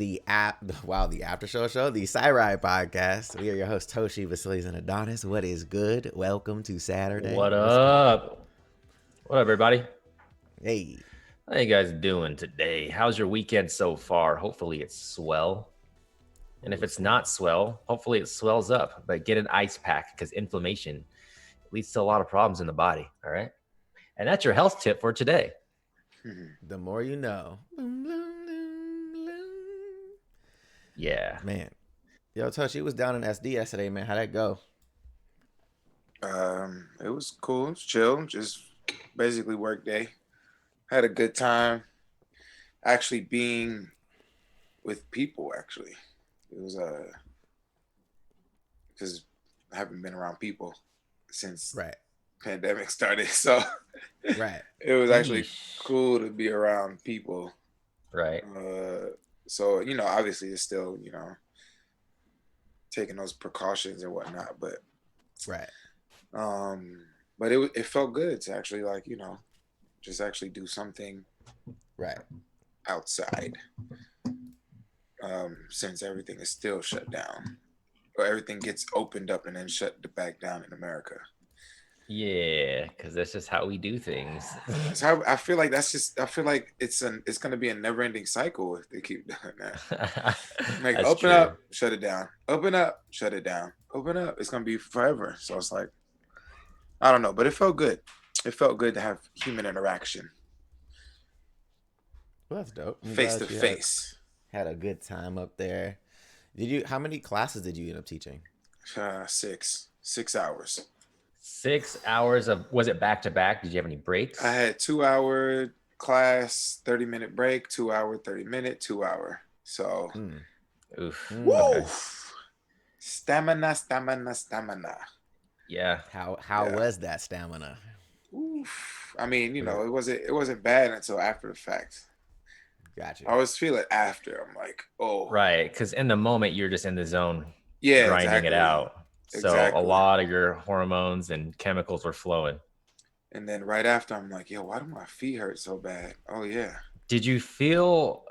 the after show, the CyberHype podcast. We are your hosts, Toshi, Vasilis, and Adonis. What is good? Welcome to Saturday. What up? What up, everybody? Hey. How you guys doing today? How's your weekend so far? Hopefully it's swell. And if it's not swell, hopefully it swells up. But get an ice pack because inflammation leads to a lot of problems in the body. All right. And that's your health tip for today. The more you know. Yeah. Man. Yo, Toshi was down in SD yesterday, man. How'd that go? It was cool. It was chill. Just basically work day. Had a good time. Actually being with people, actually. It was because I haven't been around people since pandemic started. So it was actually cool to be around people. Right. So, obviously it's still, taking those precautions and whatnot, but but it felt good to actually just actually do something outside. Since everything is still shut down, or everything gets opened up and then shut back down in America. Yeah, because that's just how we do things. So I feel like it's going to be a never-ending cycle if they keep doing that. Like open up, shut it down. Open up, shut it down. Open up. It's going to be forever. So it's like, I don't know, but it felt good. It felt good to have human interaction. Well, that's dope. Face to face. Had a good time up there. How many classes did you end up teaching? 6 hours. 6 hours of, was it back to back? Did you have any breaks? I had 2 hour class, 30-minute break, 2 hour, 30-minute, 2 hour. So, Oof. Woo! Okay. Stamina. Yeah. How was that stamina? Oof. I mean, it wasn't bad until after the fact. Gotcha. I always feel it after. I'm like, oh. Right, because in the moment you're just in the zone, grinding it out. So a lot of your hormones and chemicals were flowing. And then right after, I'm like, yo, why do my feet hurt so bad? Oh yeah. Did you feel,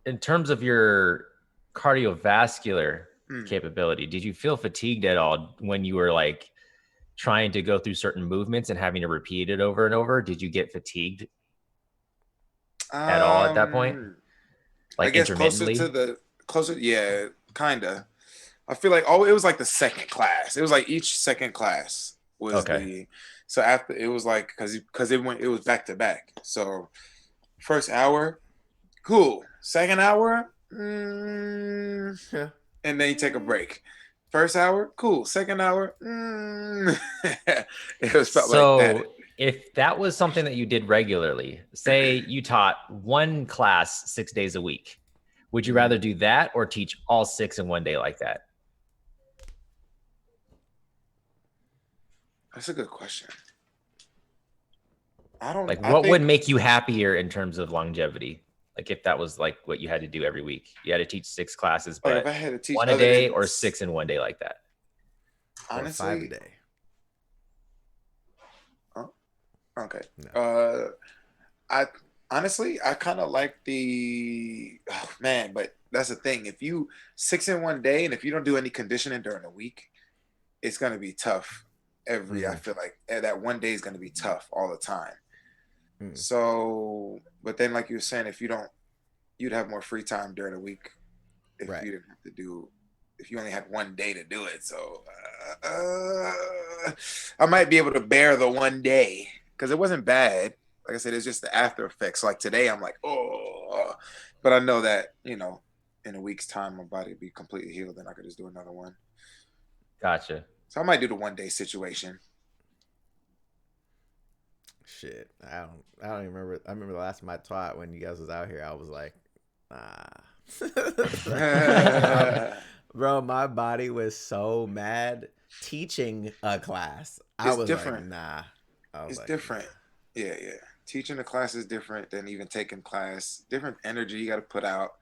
in terms of your cardiovascular capability, did you feel fatigued at all when you were like trying to go through certain movements and having to repeat it over and over? Did you get fatigued at all at that point? Like, I guess intermittently? Closer, yeah, kinda. I feel like it was like the second class. It was like each second class was so after it was like because it was back to back. So first hour, cool. Second hour, and then you take a break. First hour, cool. Second hour, it was felt like that. If that was something that you did regularly, say you taught one class 6 days a week, would you rather do that or teach all 6 in one day like that? That's a good question. What would make you happier in terms of longevity? Like if that was like what you had to do every week, you had to teach 6 classes, but if I had to teach one a day or 6 in one day like that. Honestly, or 5 a day. Okay. No. I kind of like but that's the thing. If you 6 in one day, and if you don't do any conditioning during the week, it's gonna be tough. I feel like that one day is gonna be tough all the time. So, but then like you were saying, you'd have more free time during the week if you didn't have to do. If you only had one day to do it, so I might be able to bear the one day. Because it wasn't bad. Like I said, it's just the after effects. Like today, I'm like, oh. But I know that, in a week's time, my body will be completely healed and I could just do another one. Gotcha. So I might do the one day situation. Shit. I don't even remember. I remember the last time I taught when you guys was out here, I was like, Bro, my body was so mad teaching a class. I was different. Like, nah. It's different. Yeah. Teaching a class is different than even taking class. Different energy you got to put out.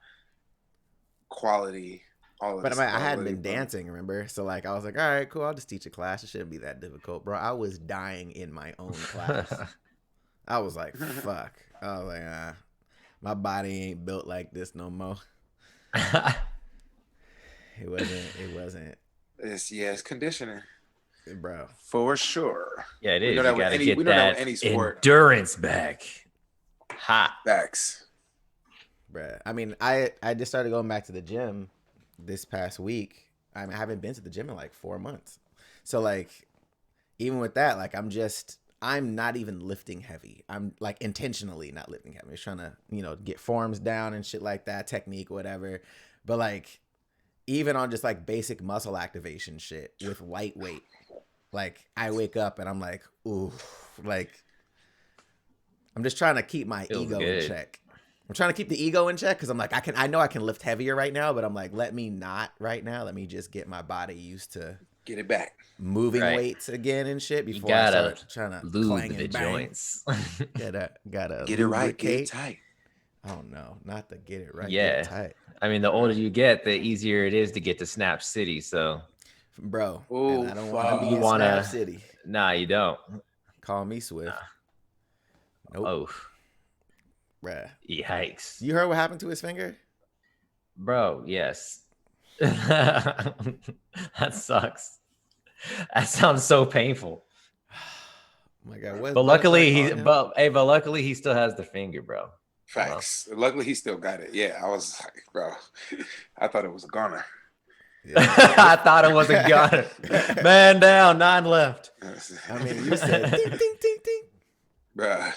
Quality. All of But I hadn't been dancing, remember? So like I was like, all right, cool. I'll just teach a class. It shouldn't be that difficult, bro. I was dying in my own class. I was like, fuck. I was like, my body ain't built like this no more. It wasn't. It's conditioning, bro. for sure. Yeah, it We is. know You that with gotta any. get We know that with that any sport. endurance back. Ha. Backs. Bruh. I mean, I just started going back to the gym this past week. I mean, I haven't been to the gym in like 4 months. So like, even with that, like I'm not even lifting heavy. I'm like intentionally not lifting heavy. I'm just trying to, get forms down and shit like that, technique, whatever. But like, even on just like basic muscle activation shit with lightweight, like I wake up and I'm like, ooh, like I'm just trying to keep my Feels ego good. in check. I'm trying to keep the ego in check because I'm like, I know I can lift heavier right now, but I'm like, let me not right now. Let me just get my body used to Get it back. moving Right. weights again and shit You before I gotta start trying to lube clang the and bang. joints. Gotta Get it right. Get it lubricate. tight. Oh no, not to get it right. Yeah. Get it tight. I mean, the older you get, the easier it is to get to Snap City. So, Bro, Oh, and I don't want to be You in wanna- Snap City. nah, you don't. Call me Swift. Nope, Oh, bruh. yikes. You heard what happened to his finger? Bro, yes. That sucks. That sounds so painful. Oh my God, But luckily what but luckily he still has the finger, bro. Facts. Luckily, he still got it. Yeah, I was like, bro, I thought it was a goner. Yeah. I thought it was a gun. Man down, 9 left. I mean, you said ding, ding, ding, ding. Bruh.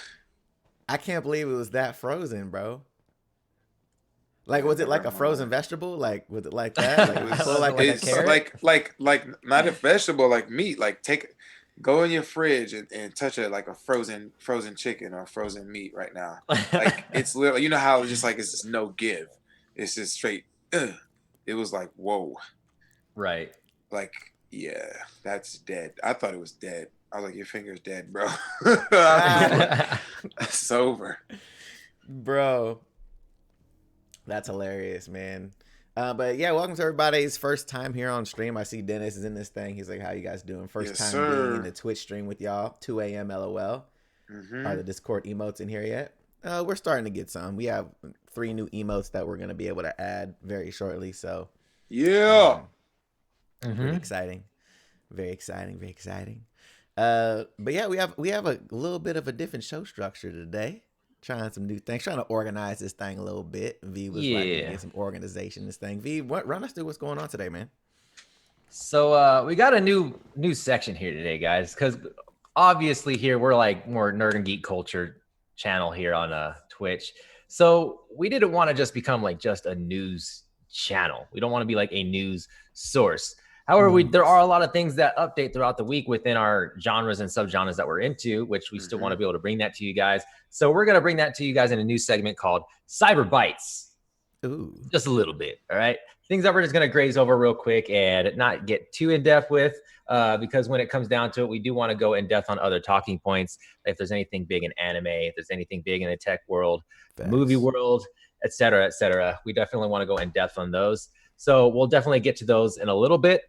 I can't believe it was that frozen, bro. Like, was it like a frozen vegetable? Like, was it like that? Like, It was, pull like a it's carrot? like not a vegetable, like meat. Like go in your fridge and touch it like a frozen chicken or frozen meat right now. Like it's literally, you know how it's just like it's just no give. It's just straight. It was like whoa. Right. Like yeah, that's dead. I thought it was dead. I was like, your finger's dead, bro. It's over, Bro. That's hilarious, man. But yeah, welcome to everybody's first time here on stream. I see Dennis is in this thing. He's like, how you guys doing? First Yes, time sir. being in the Twitch stream with y'all. 2 a.m. LOL. Are the Discord emotes in here yet? We're starting to get some. We have 3 new emotes that we're going to be able to add very shortly. So Yeah. pretty exciting. Very exciting. Very exciting. But yeah, we have a little bit of a different show structure today. Trying some new things, trying to organize this thing a little bit. V was like, get some organization in this thing. V, run us through what's going on today, man. So we got a new section here today, guys, because obviously here we're like more nerd and geek culture channel here on Twitch. So we didn't want to just become like just a news channel. We don't want to be like a news source. However, there are a lot of things that update throughout the week within our genres and subgenres that we're into, which we still want to be able to bring that to you guys. So we're going to bring that to you guys in a new segment called CyberBytes. Ooh. Just a little bit, all right? Things that we're just going to graze over real quick and not get too in-depth with, because when it comes down to it, we do want to go in-depth on other talking points. If there's anything big in anime, if there's anything big in the tech world, movie world, et cetera, we definitely want to go in-depth on those. So we'll definitely get to those in a little bit.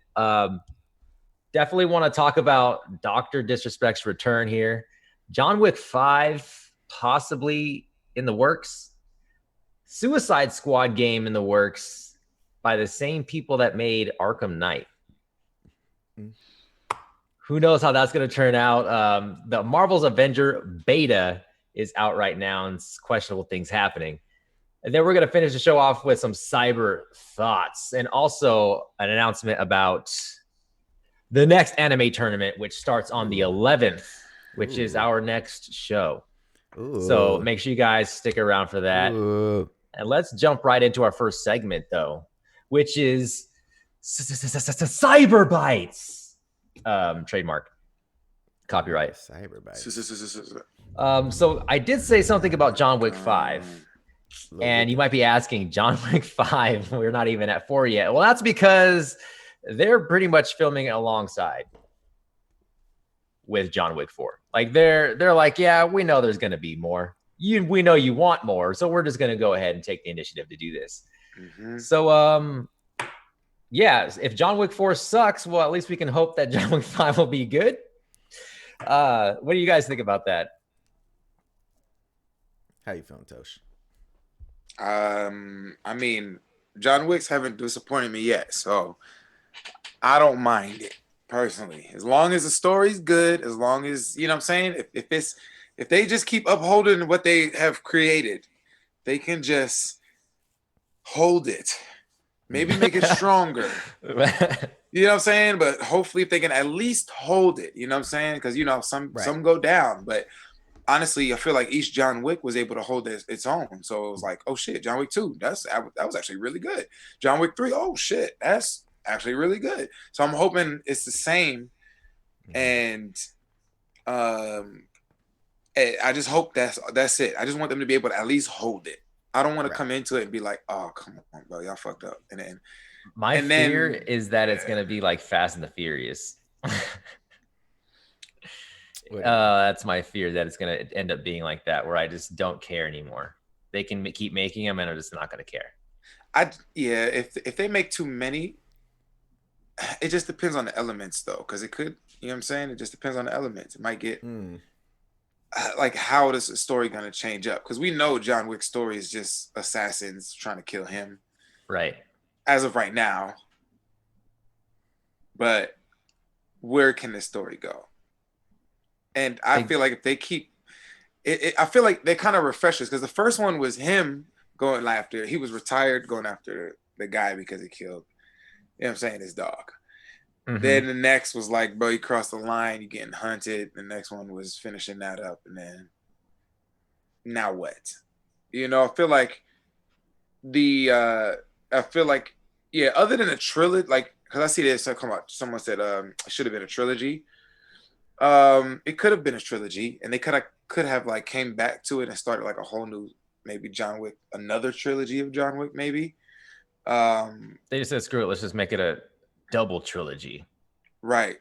Definitely want to talk about Dr. Disrespect's return here. John Wick 5 possibly in the works. Suicide Squad game in the works by the same people that made Arkham Knight. Who knows how that's going to turn out? The Marvel's Avenger beta is out right now and questionable things happening. And then we're going to finish the show off with some cyber thoughts and also an announcement about the next anime tournament, which starts on the 11th, which is our next show. So make sure you guys stick around for that. And let's jump right into our first segment, though, which is cyberbytes. Trademark. Copyright. CyberBytes. So I did say something about John Wick 5. And you might be asking, John Wick 5, we're not even at 4 yet. Well, that's because they're pretty much filming alongside with John Wick 4. Like they're like, yeah, we know there's going to be more. We know you want more, so we're just going to go ahead and take the initiative to do this. So yeah, if John Wick 4 sucks, well, at least we can hope that John Wick 5 will be good. What do you guys think about that? How you feeling, Tosh? I mean, John Wicks haven't disappointed me yet, so I don't mind it personally. As long as the story's good, as long as you know what I'm saying, if they just keep upholding what they have created, they can just hold it. Maybe make it stronger. You know what I'm saying? But hopefully if they can at least hold it, you know what I'm saying? Because you know, some go down, but honestly, I feel like each John Wick was able to hold its own. So it was like, oh shit, John Wick 2, that was actually really good. John Wick 3, oh shit, that's actually really good. So I'm hoping it's the same. And I just hope that's it. I just want them to be able to at least hold it. I don't want to come into it and be like, oh, come on, bro, y'all fucked up. And then fear is that it's gonna be like Fast and the Furious. That's my fear, that it's gonna end up being like that, where I just don't care anymore. They can keep making them, and I'm just not gonna care. If they make too many, it just depends on the elements though, because it could, you know what I'm saying? It just depends on the elements. It might get like, how is the story gonna change up? Because we know John Wick's story is just assassins trying to kill him, right? As of right now, but where can this story go? And I feel like if they keep it, I feel like they kind of refresh us, because the first one was him going after, he was retired going after the guy because he killed, you know what I'm saying, his dog. Then the next was like, bro, you crossed the line, you're getting hunted. The next one was finishing that up, and then now what? You know, I feel like other than a trilogy, like, because I see this, so come on, someone said it should have been a trilogy. It could have been a trilogy, and they could have like came back to it and started like a whole new, maybe John Wick, another trilogy of John Wick, maybe. They just said, screw it, let's just make it a double trilogy. Right.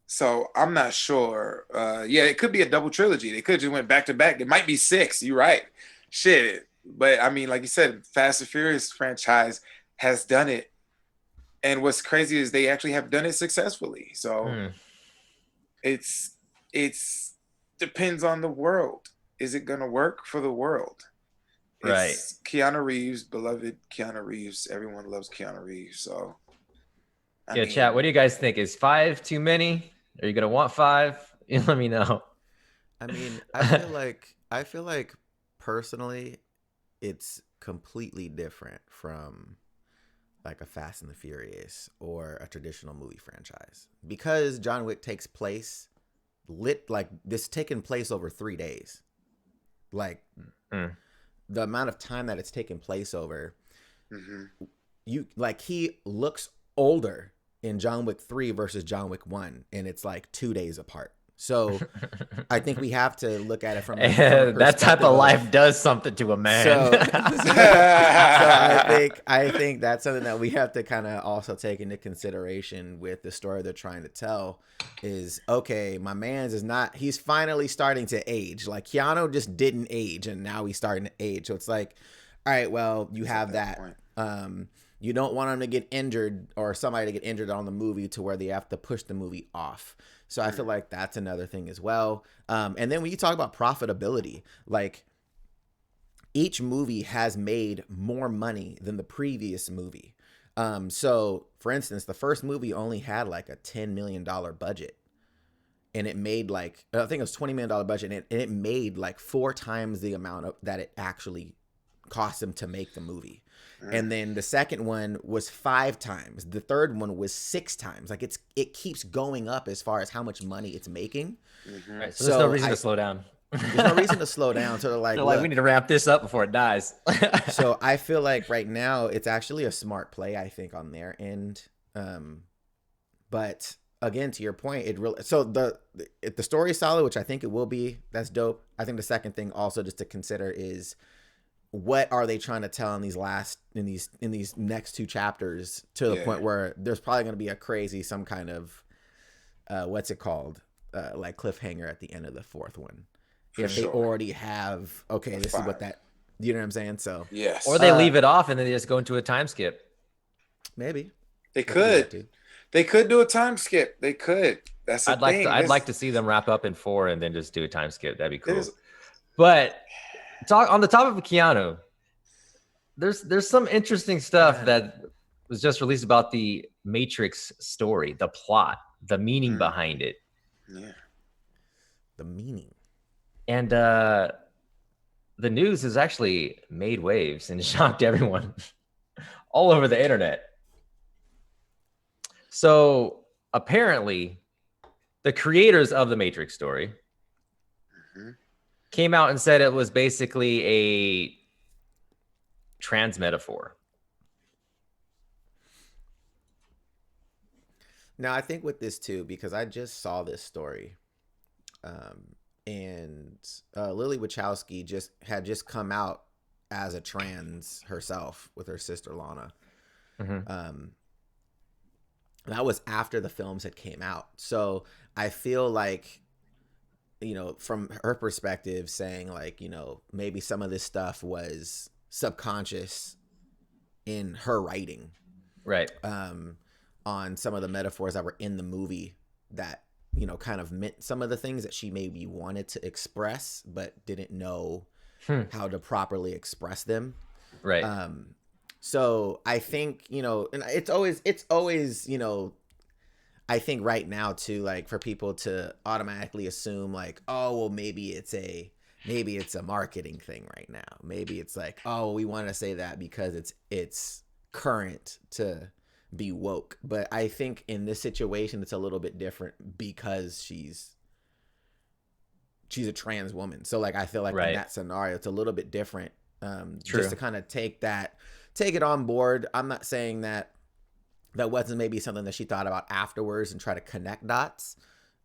So I'm not sure. It could be a double trilogy. They could have just went back to back. It might be 6. You're right. Shit. But I mean, like you said, Fast and Furious franchise has done it. And what's crazy is they actually have done it successfully. So it's depends on the world. Is it gonna work for the world? Right. Keanu Reeves, beloved Keanu Reeves. Everyone loves Keanu Reeves. So I mean, chat, what do you guys think? Is 5 too many? Are you gonna want 5? You let me know. I mean, I feel like personally, it's completely different from like a Fast and the Furious or a traditional movie franchise, because John Wick takes place taking place over 3 days. Like the amount of time that it's taken place over, he looks older in John Wick 3 versus John Wick 1, and it's like 2 days apart. So I think we have to look at it from that type of life does something to a man. So I think that's something that we have to kind of also take into consideration with the story they're trying to tell. Is okay, my man's he's finally starting to age. Like Keanu just didn't age, and now he's starting to age. So it's like, all right, well, you have that. You don't want him to get injured or somebody to get injured on the movie to where they have to push the movie off. So I feel like that's another thing as well. And then when you talk about profitability, like each movie has made more money than the previous movie. So for instance, the first movie only had like a $10 million budget, and it made like, I think it was $20 million budget, and it made like 4 times the amount that it actually cost them to make the movie. And then the second one was 5 times. The third one was 6 times. Like it keeps going up as far as how much money it's making. Right, so there's no reason to slow down. There's no reason to slow down. So they're like, we need to ramp this up before it dies. So I feel like right now it's actually a smart play, I think, on their end. But again, to your point, if the story is solid, which I think it will be, that's dope. I think the second thing also just to consider is, what are they trying to tell in these next 2 chapters, to the point where there's probably going to be a crazy, some kind of what's it called, like cliffhanger at the end of the 4th one. They already have, okay, this is what that, you know what I'm saying? So yes, or they leave it off and then they just go into a time skip. Maybe they could do a time skip. They could. That's the thing. I'd like to see them wrap up in 4 and then just do a time skip. That'd be cool. But on the topic of Keanu, there's some interesting stuff that was just released about the Matrix story, the plot, the meaning behind it. Yeah. The meaning. And the news has actually made waves and shocked everyone all over the internet. So apparently, the creators of the Matrix story came out and said it was basically a trans metaphor. Now, I think with this too, because I just saw this story, and Lily Wachowski had just come out as a trans herself with her sister Lana. That was after the films had came out. So I feel like, you know, from her perspective, saying like, you know, maybe some of this stuff was subconscious in her writing, right? On some of the metaphors that were in the movie that, you know, kind of meant some of the things that she maybe wanted to express but didn't know how to properly express them, right? So I think, you know, and it's always, you know, I think right now too, like for people to automatically assume like, oh, well, maybe it's a marketing thing right now. Maybe it's like, oh, we want to say that because it's current to be woke. But I think in this situation, it's a little bit different because she's a trans woman. So like, I feel like in that scenario, it's a little bit different. Just to kind of take it on board. I'm not saying that wasn't maybe something that she thought about afterwards and try to connect dots.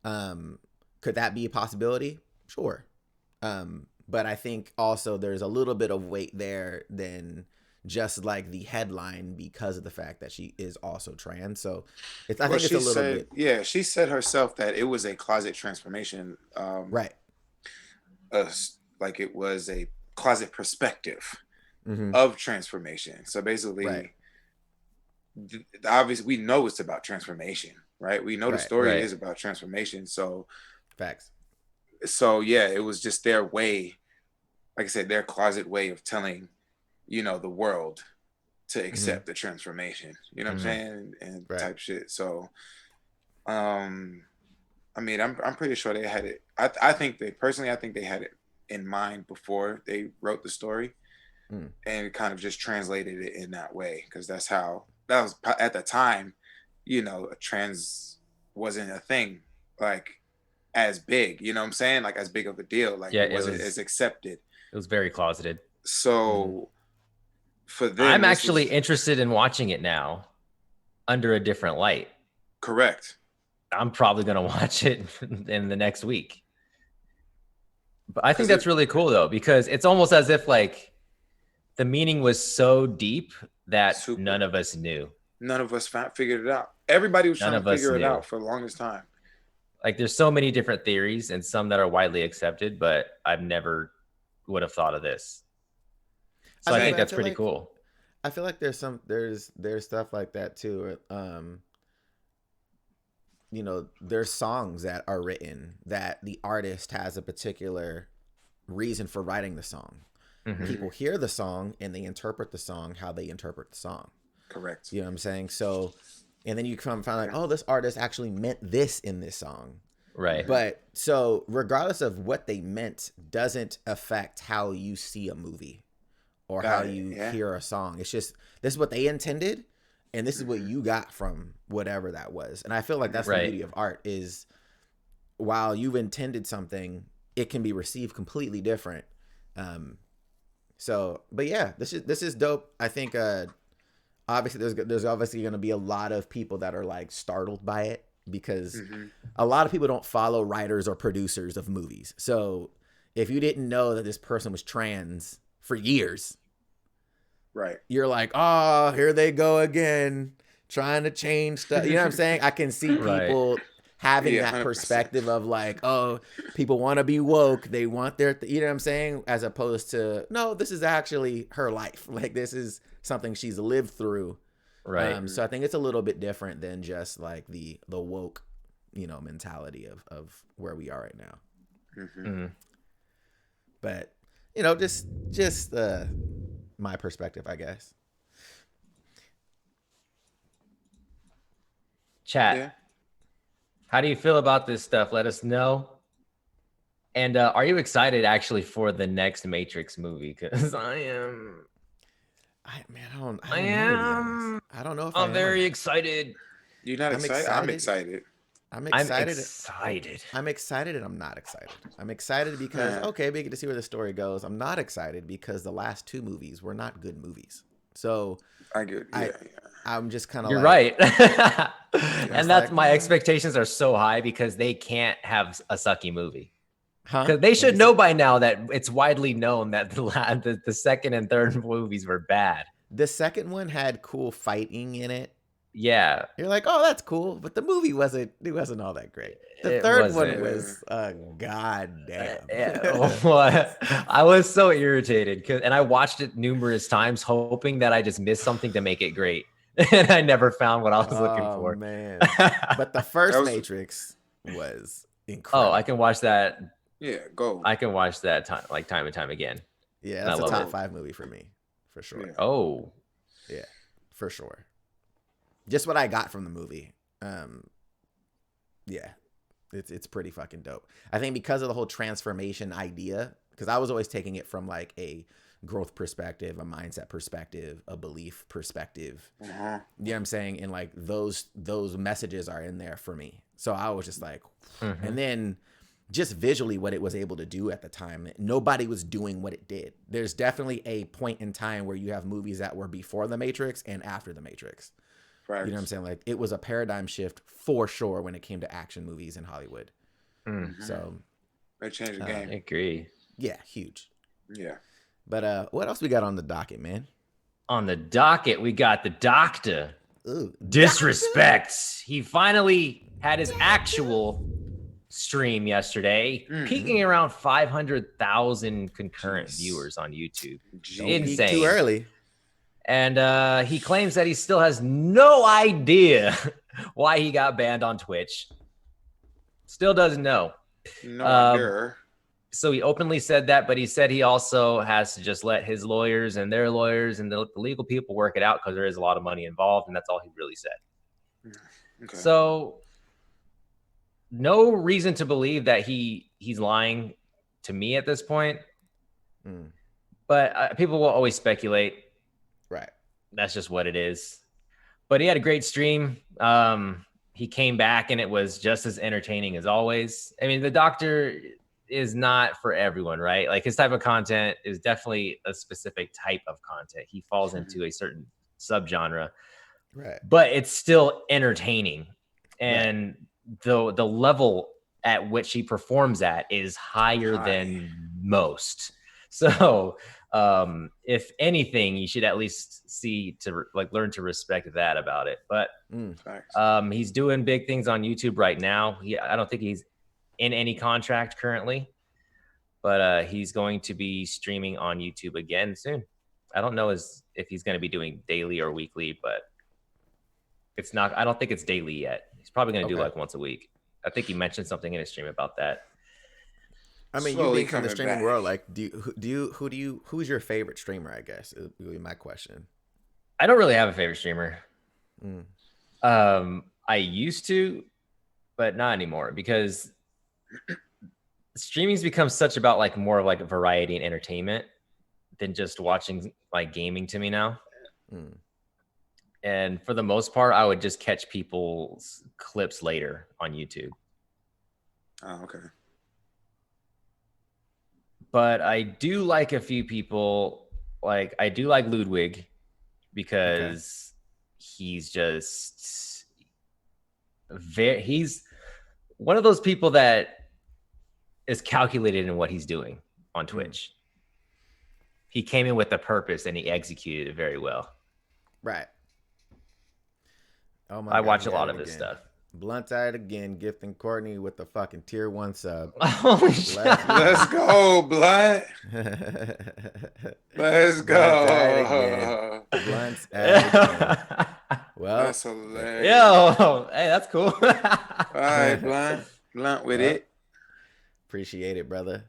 Could that be a possibility? Sure. But I think also there's a little bit of weight there than just like the headline because of the fact that she is also trans. So I think it's a little bit. Yeah, she said herself that it was a closet transformation. Right. Like it was a closet perspective of transformation. So basically, obviously we know it's about transformation, right? We know the story is about transformation. So facts. So yeah, it was just their way, like I said, their closet way of telling, you know, the world to accept the transformation. You know what I'm saying? And type shit. So I mean, I'm pretty sure they had it. I think they had it in mind before they wrote the story and kind of just translated it in that way, because that was at the time, you know, trans wasn't a thing like as big, you know what I'm saying? Like as big of a deal. Like it wasn't as accepted. It was very closeted. So for them, I'm actually interested in watching it now under a different light. Correct. I'm probably going to watch it in the next week. But I think that's really cool though, because it's almost as if like the meaning was so deep that none of us knew. None of us figured it out. Everybody was trying to figure it out for the longest time. Like there's so many different theories and some that are widely accepted, but I've never would have thought of this. So I think that's pretty cool. I feel like there's stuff like that too. You know, there's songs that are written that the artist has a particular reason for writing the song. People hear the song and they interpret the song how they interpret the song. Correct. You know what I'm saying? So, and then you come find like, oh, this artist actually meant this in this song. Right. But so regardless of what they meant doesn't affect how you see a movie or how you hear a song. It's just, this is what they intended. And this is what you got from whatever that was. And I feel like that's the beauty of art is while you've intended something, it can be received completely different. So, but yeah, this is dope. I think, obviously there's obviously going to be a lot of people that are like startled by it because a lot of people don't follow writers or producers of movies. So if you didn't know that this person was trans for years, right, you're like, oh, here they go again, trying to change stuff. You know what I'm saying? I can see people having that 100%. Perspective of like, oh, people want to be woke. They want their, you know what I'm saying? As opposed to, no, this is actually her life. Like this is something she's lived through. Right. So I think it's a little bit different than just like the woke, you know, mentality of where we are right now. But, you know, just my perspective, I guess. Chat. Yeah. How do you feel about this stuff? Let us know. And are you excited actually for the next Matrix movie? Because I am. I don't know, to be honest. I don't know if I'm very excited. You're not excited? I'm excited. I'm excited. I'm excited And I'm not excited. I'm excited because, okay, we get to see where the story goes. I'm not excited because the last 2 movies were not good movies. So I get, yeah. I'm just kind of You're like, right. And that's like, my expectations are so high because they can't have a sucky movie. Huh? Because they should know by now that it's widely known that the second and third movies were bad. The second one had cool fighting in it. Yeah. You're like, oh, that's cool. But the movie wasn't all that great. The third one was goddamn. I was so irritated and I watched it numerous times hoping that I just missed something to make it great. And I never found what I was looking for. Oh man. But the first Matrix was incredible. Oh, I can watch that. Yeah, go. I can watch that time and time again. Yeah, that's a top 5 movie for me, for sure. Yeah. Oh. Yeah, for sure. Just what I got from the movie. Yeah, it's pretty fucking dope. I think because of the whole transformation idea, because I was always taking it from like a growth perspective, a mindset perspective, a belief perspective. You know what I'm saying? And like those messages are in there for me. So I was just like, and then just visually what it was able to do at the time. Nobody was doing what it did. There's definitely a point in time where you have movies that were before the Matrix and after the Matrix. Right. You know what I'm saying? Like it was a paradigm shift for sure when it came to action movies in Hollywood. So they changed the game. I agree. Yeah, huge. Yeah. But what else we got on the docket, man? On the docket, we got the doctor. Ooh, Disrespects. He finally had his actual stream yesterday, peaking around 500,000 concurrent viewers on YouTube. Insane. Too early. And he claims that he still has no idea why he got banned on Twitch. Still doesn't know. No idea. So he openly said that, but he said he also has to just let his lawyers and their lawyers and the legal people work it out because there is a lot of money involved, and that's all he really said. Okay. So no reason to believe that he's lying to me at this point. But people will always speculate. Right. That's just what it is. But he had a great stream. He came back and it was just as entertaining as always. I mean, the doctor is not for everyone, right? Like his type of content is definitely a specific type of content. He falls into a certain subgenre. Right. But it's still entertaining. And the level at which he performs at is higher than most. So if anything, you should at least learn to respect that about it. But he's doing big things on YouTube right now. I don't think he's in any contract currently, but he's going to be streaming on YouTube again soon. I don't know if he's going to be doing daily or weekly, but it's not. I don't think it's daily yet. He's probably going to do like once a week. I think he mentioned something in his stream about that. I mean, you being from the streaming world, like, who's your favorite streamer? I guess is really my question. I don't really have a favorite streamer. I used to, but not anymore because streaming's become such about like more of like variety and entertainment than just watching like gaming to me now. And for the most part, I would just catch people's clips later on YouTube. Oh, okay. But I do like a few people. Like I do like Ludwig because he's just he's one of those people that is calculated in what he's doing on Twitch. He came in with a purpose and he executed it very well. Right. Oh my! I watch a lot of his stuff. Blunt at it again, gifting Courtney with the fucking tier 1 sub. Holy shit. Let's go, Blunt. Let's go. Blunt's at it again. Well, that's hilarious. Yo, hey, that's cool. All right, Blunt with it. Appreciate it, brother.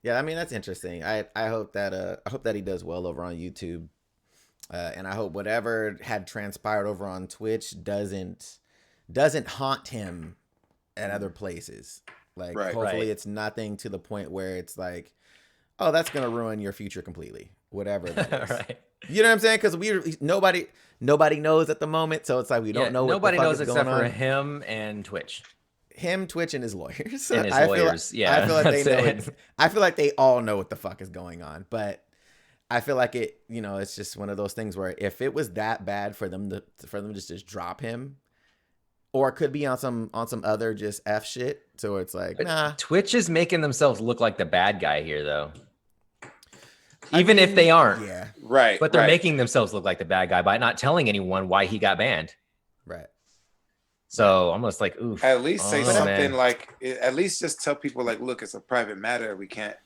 Yeah, I mean that's interesting. I hope that he does well over on YouTube, and I hope whatever had transpired over on Twitch doesn't haunt him at other places. Like Right. hopefully it's nothing to the point where it's like, oh, that's gonna ruin your future completely. Whatever that is. Right. You know what I'm saying? Because nobody knows at the moment, so it's like we don't know what nobody the fuck knows is except going for on. him and Twitch. Him, Twitch, and his lawyers. And his I lawyers. feel, Yeah. I feel like they that's know. it. I feel like they all know what the fuck is going on, but I feel like it. You know, it's just one of those things where if it was that bad for them to just drop him, or it could be on some other just F shit. So it's like, But nah. Twitch is making themselves look like the bad guy here, though. I Even if mean, they aren't. Yeah. Right. But they're right. making themselves look like the bad guy by not telling anyone why he got banned. Right. So almost like, oof. At least say Oh, something man. like, at least just tell people like, look, it's a private matter. We can't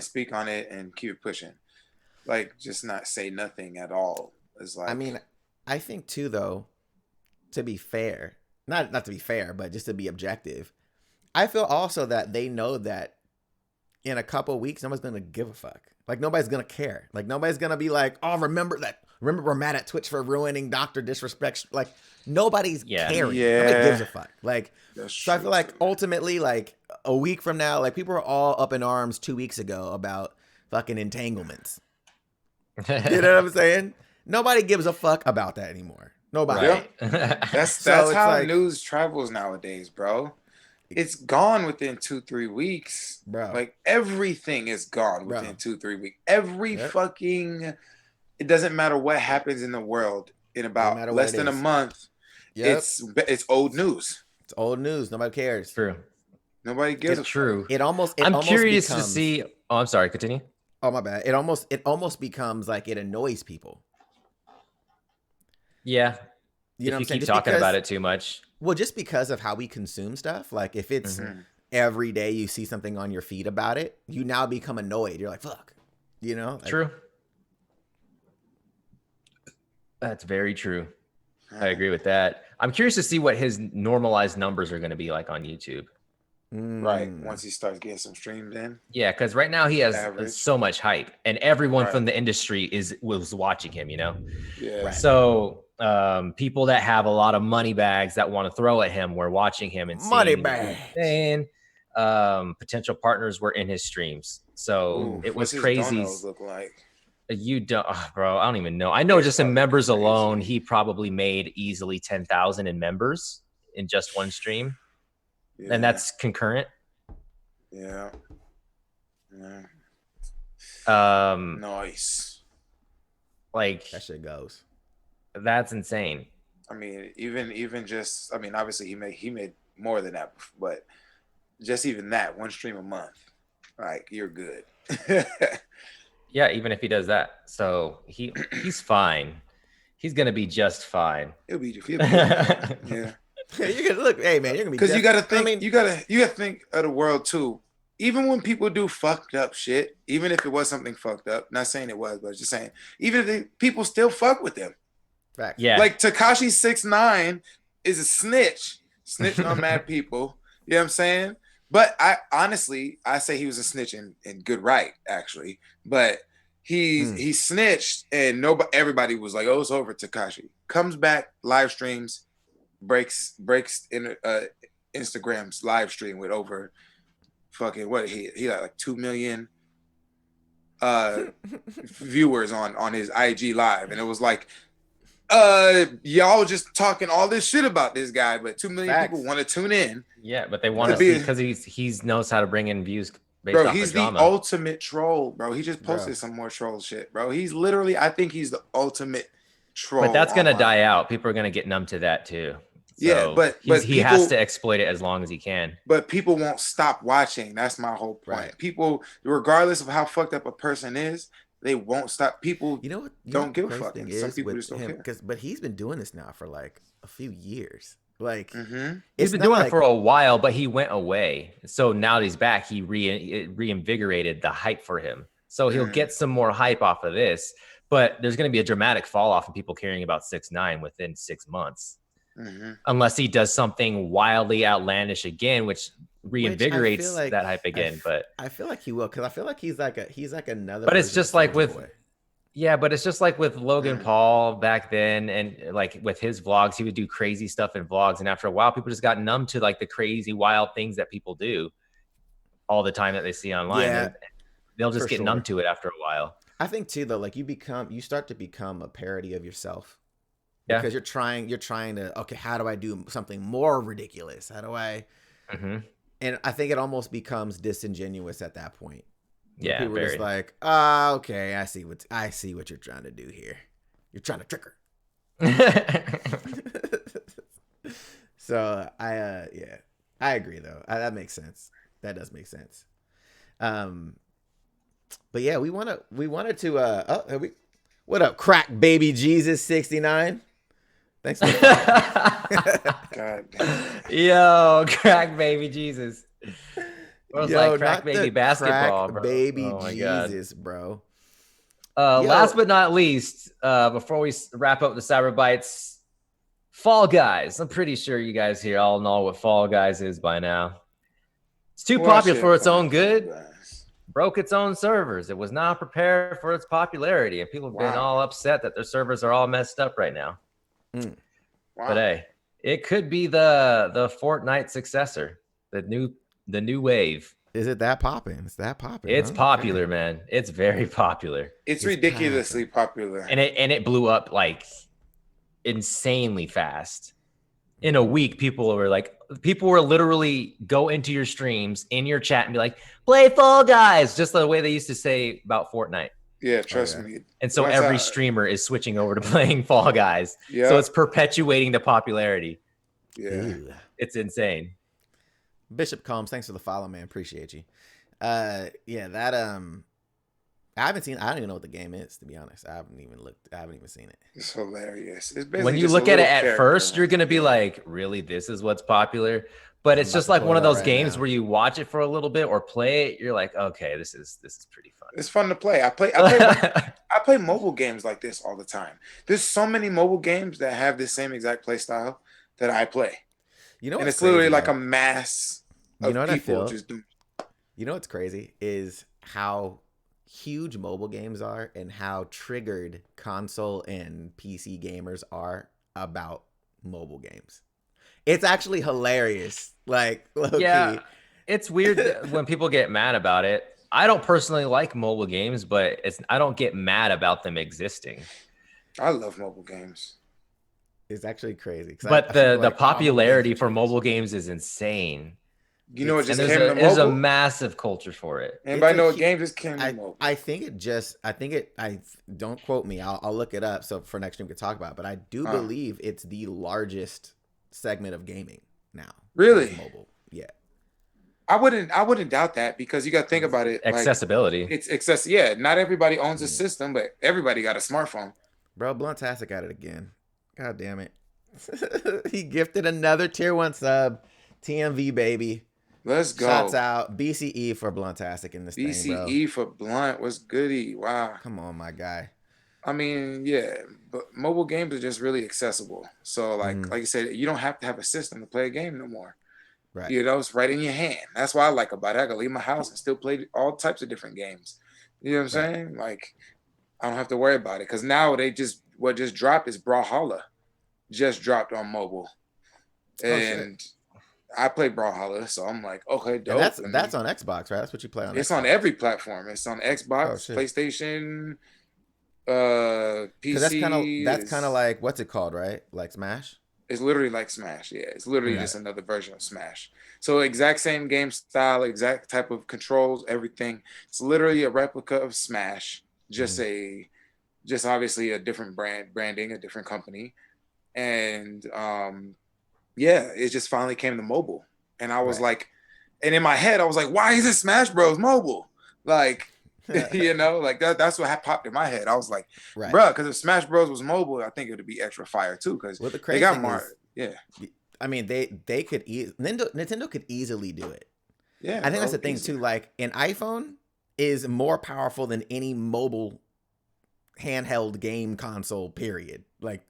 speak on it and keep it pushing. Like, just not say nothing at all. It's like, I mean, I think too, though, to be fair, not to be fair, but just to be objective, I feel also that they know that in a couple weeks, nobody's gonna give a fuck. Like nobody's gonna care. Like nobody's gonna be like, oh, remember we're mad at Twitch for ruining Doctor Disrespect. Like nobody's caring. Yeah. Nobody gives a fuck. Like that's so I true, feel like too. ultimately, like a week from now, like people were all up in arms 2 weeks ago about fucking entanglements. You know what I'm saying? Nobody gives a fuck about that anymore. Nobody. Right. That's So it's how like- news travels nowadays, bro. It's gone within 2-3 weeks, Bro. Like everything is gone Bro. within 2-3 weeks. Every Yep. fucking, it doesn't matter what happens in the world in about matter what less it than a is. month. Yep. It's old news. It's old news. Nobody cares. True. Nobody gives It's a true. It almost. I'm almost curious becomes, to see. Oh, I'm sorry. Continue. Oh my bad. It almost becomes like it annoys people. Yeah. You know what if I'm you saying? keep Just talking because- about it too much. Well, just because of how we consume stuff. Like if it's Mhm. every day you see something on your feed about it, you now become annoyed. You're like, fuck. You know? Like, True. That's very true. I agree with that. I'm curious to see what his normalized numbers are going to be like on YouTube. Right. mm, Once he starts getting some streams in. Yeah, because right now he has Average. so much hype, and everyone Right. from the industry was watching him. You know, Yeah. Right. so people that have a lot of money bags that want to throw at him were watching him and Money seeing what he was bags. saying. Potential partners were in his streams, so Ooh, it what's was his crazy. donos look like? You don't, bro. I don't even know. I know It's just in probably members crazy. alone, he probably made easily 10,000 in members in just one stream, Yeah. and that's concurrent. yeah. Yeah. Nice. Like that shit goes. that's insane. I mean, even just, I mean, obviously he made more than that, but just even that one stream a month, like you're good. Yeah, even if he does that, so he's fine. He's gonna be just fine. He'll be fine. Yeah. You're gonna look, hey man, you're gonna be Because you gotta think, I mean, you gotta think of the world too. Even when people do fucked up shit, even if it was something fucked up, not saying it was, but just saying, even if people still fuck with them. facts. Yeah, Like Tekashi 6ix9ine is a snitching on mad people. You know what I'm saying? But I honestly, I say he was a snitch in good right, actually. But he snitched and everybody was like, oh, it's over. Tekashi comes back, live streams, breaks in Instagram's live stream with over fucking what he got like 2 million viewers on his IG live, and it was like y'all just talking all this shit about this guy, but 2 million Facts. people want to tune in. yeah, but they want to To be see because he knows how to bring in views based Bro, off he's of the drama. ultimate troll, bro. He just posted Bro. some more troll shit, bro. He's literally, I think he's the ultimate troll. But that's gonna online. die out. People are gonna get numb to that too. Yeah, So but he has people- to exploit it as long as he can. But people won't stop watching. That's my whole point. Right. People, regardless of how fucked up a person is, they won't stop. People You know what? don't give a crazy fuck. thing Some is people with just don't him, care. but he's been doing this now for like a few years. Like Mm-hmm. He's it's been not doing like- it for a while, but he went away. So now that he's back, he reinvigorated the hype for him. So he'll Mm. get some more hype off of this. But there's going to be a dramatic fall off in people caring about 6ix9ine within 6 months, Mm-hmm. unless he does something wildly outlandish again, which reinvigorates that hype again. But I feel like he will, because I feel like he's like another. But it's just like with Boy. Yeah, but it's just like with Logan Paul back then, and like with his vlogs, he would do crazy stuff in vlogs, and after a while, people just got numb to like the crazy, wild things that people do all the time that they see online. Yeah, they'll just get numb to it after a while. I think too, though, like you start to become a parody of yourself, because you're trying to, okay, how do I do something more ridiculous? How do I? And I think it almost becomes disingenuous at that point. Yeah, people are just like, okay, I see what you're trying to do here. You're trying to trick her. So I agree though. That makes sense. That does make sense. But yeah, we wanted to what up, crack baby Jesus 69? Thanks for God damn. Yo, crack baby Jesus. It was like crack baby basketball, bro. Baby Jesus, bro. Last but not least, before we wrap up the CyberBytes, Fall Guys. I'm pretty sure you guys here all know what Fall Guys is by now. It's too popular for its own good. Broke its own servers. It was not prepared for its popularity, and people have been all upset that their servers are all messed up right now. But hey, it could be the Fortnite successor, the new wave. Is it that popping? It's that popping. It's popular, man. It's very popular. It's ridiculously popular. And it blew up like insanely fast. In a week, people were literally go into your streams in your chat and be like, play Fall Guys, just the way they used to say about Fortnite. Yeah, trust me. And so every streamer is switching over to playing Fall Guys. Yeah. So it's perpetuating the popularity. Yeah. It's insane. Bishop Combs, thanks for the follow, man. Appreciate you. Yeah, that I don't even know what the game is, to be honest. I haven't even seen it. It's hilarious. It's when you look at it at first, you're gonna be like, really, this is what's popular? But it's just like one of those games where you watch it for a little bit or play it, you're like, okay, this is pretty fun. It's fun to play. I play mobile games like this all the time. There's so many mobile games that have the same exact play style that I play. You know, and it's literally like a mass of people just doing. You know what's crazy is how huge mobile games are and how triggered console and PC gamers are about mobile games. It's actually hilarious. Like, low-key. It's weird when people get mad about it. I don't personally like mobile games, but I don't get mad about them existing. I love mobile games. It's actually crazy. But the popularity for mobile games is insane. You know, it just came to mobile. There's a massive culture for it. Anybody know what game just came to mobile? I don't quote me. I'll look it up so for next stream we can talk about it. But I do believe it's the largest segment of gaming now. Really? Mobile. Yeah. I wouldn't doubt that, because you got to think about it. Accessibility. Like, it's access. Yeah. Not everybody owns a system, but everybody got a smartphone. Bro, Bluntastic at it again. God damn it. He gifted another tier 1 sub. TMV, baby. Let's go. Shouts out. BCE for Bluntastic in this thing, bro. BCE for Blunt. What's goody? Wow. Come on, my guy. I mean, yeah, but mobile games are just really accessible. So, like you said, you don't have to have a system to play a game no more. Right. You know, it's right in your hand. That's what I like about it. I can leave my house and still play all types of different games. You know what I'm saying? Like, I don't have to worry about it, because now what just dropped is Brawlhalla. Just dropped on mobile. And I play Brawlhalla, so I'm like, okay, dope. And that's on Xbox, right? That's what you play on. It's Xbox. on every platform. It's on Xbox, PlayStation, PC. That's kind of like, what's it called, right? Like Smash? It's literally like Smash. Yeah, it's literally just another version of Smash. So exact same game style, exact type of controls, everything. It's literally a replica of Smash. Just obviously a different branding, a different company. And it just finally came to mobile. And I was like, and in my head, I was like, why is it Smash Bros. Mobile? Like, you know, like that's what popped in my head. I was like, bro, because if Smash Bros. Was mobile, I think it would be extra fire too. Because they got more. I mean, they could Nintendo could easily do it. Yeah, I think that's the thing too. Like, an iPhone is more powerful than any mobile handheld game console. Period. Like,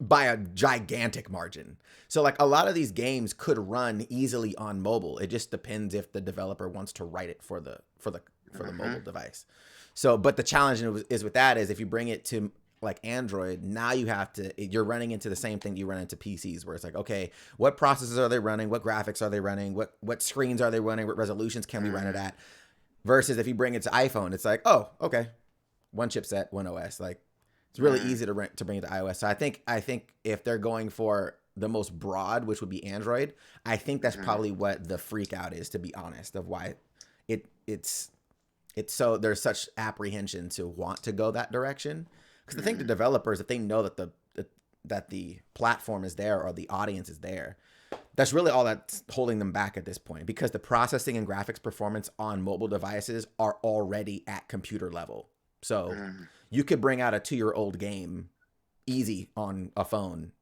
by a gigantic margin. So like a lot of these games could run easily on mobile. It just depends if the developer wants to write it for the mobile device. So, but the challenge is with that is if you bring it to like Android, now you're running into the same thing you run into PCs, where it's like, okay, what processors are they running? What graphics are they running? What screens are they running? What resolutions can we run it at? Versus if you bring it to iPhone, it's like, oh, okay, one chipset, one OS. Like it's really easy to bring it to iOS. So I think if they're going for the most broad, which would be Android, I think that's probably what the freak out is, to be honest, of why it's so there's such apprehension to want to go that direction. Because I think the developers, if they know that the platform is there or the audience is there, that's really all that's holding them back at this point, because the processing and graphics performance on mobile devices are already at computer level. So you could bring out a 2-year-old game easy on a phone.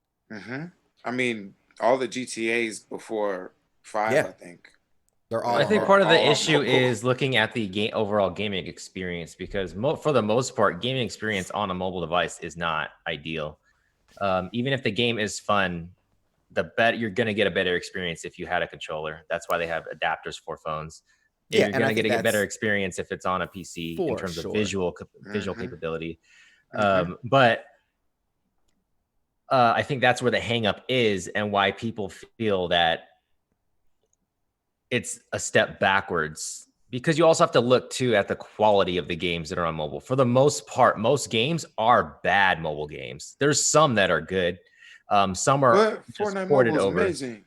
I mean, all the GTAs before 5, I think. I think part of the issue is looking at the overall gaming experience, because for the most part, gaming experience on a mobile device is not ideal. Even if the game is fun, you're going to get a better experience if you had a controller. That's why they have adapters for phones. You're going to get a better experience if it's on a PC in terms of visual capability. But I think that's where the hang up is, and why people feel that it's a step backwards, because you also have to look too at the quality of the games that are on mobile. For the most part, most games are bad mobile games. There's some that are good. Some are just ported over. Amazing.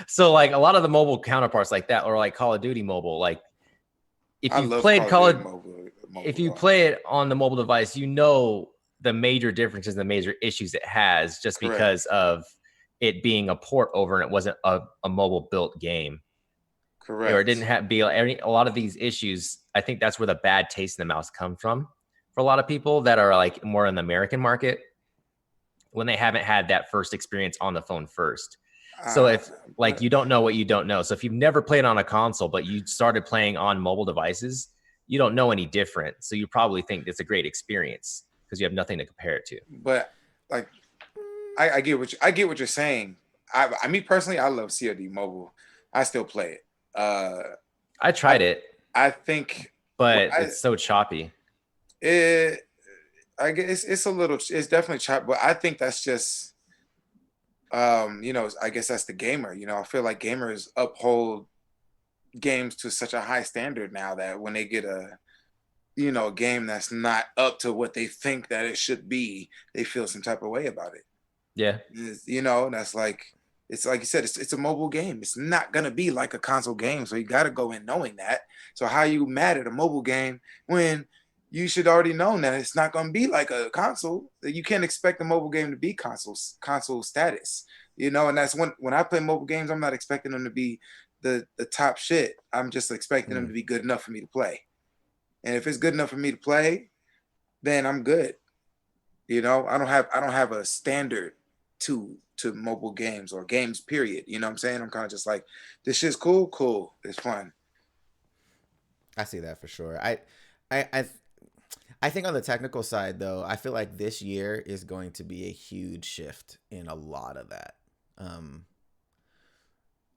So like a lot of the mobile counterparts like that, or like Call of Duty mobile, like if you played if you play it on the mobile device, you know the major differences, the major issues it has, just because of it being a port over and it wasn't a mobile built game. Correct. Or it didn't have a lot of these issues. I think that's where the bad taste in the mouth come from for a lot of people that are like more in the American market, when they haven't had that first experience on the phone first. So if like you don't know what you don't know. So if you've never played on a console, but you started playing on mobile devices, you don't know any different. So you probably think it's a great experience because you have nothing to compare it to. But like, I get what you're saying. I mean, personally, I love COD mobile. I still play it. I tried it. I think, but it's so choppy. I guess it's definitely choppy, but I think that's just, I guess that's the gamer. I feel like gamers uphold games to such a high standard now that when they get a game that's not up to what they think that it should be, they feel some type of way about it. Yeah. That's like, it's like you said, it's a mobile game. It's not going to be like a console game. So you got to go in knowing that. So how you mad at a mobile game when you should already know that it's not going to be like a console? You can't expect a mobile game to be console status, and that's when I play mobile games, I'm not expecting them to be the top shit. I'm just expecting them to be good enough for me to play. And if it's good enough for me to play, then I'm good. I don't have a standard to mobile games or games, period. You know what I'm saying? I'm kind of just like, this shit's cool, it's fun. I see that for sure. I think on the technical side, though, I feel like this year is going to be a huge shift in a lot of that.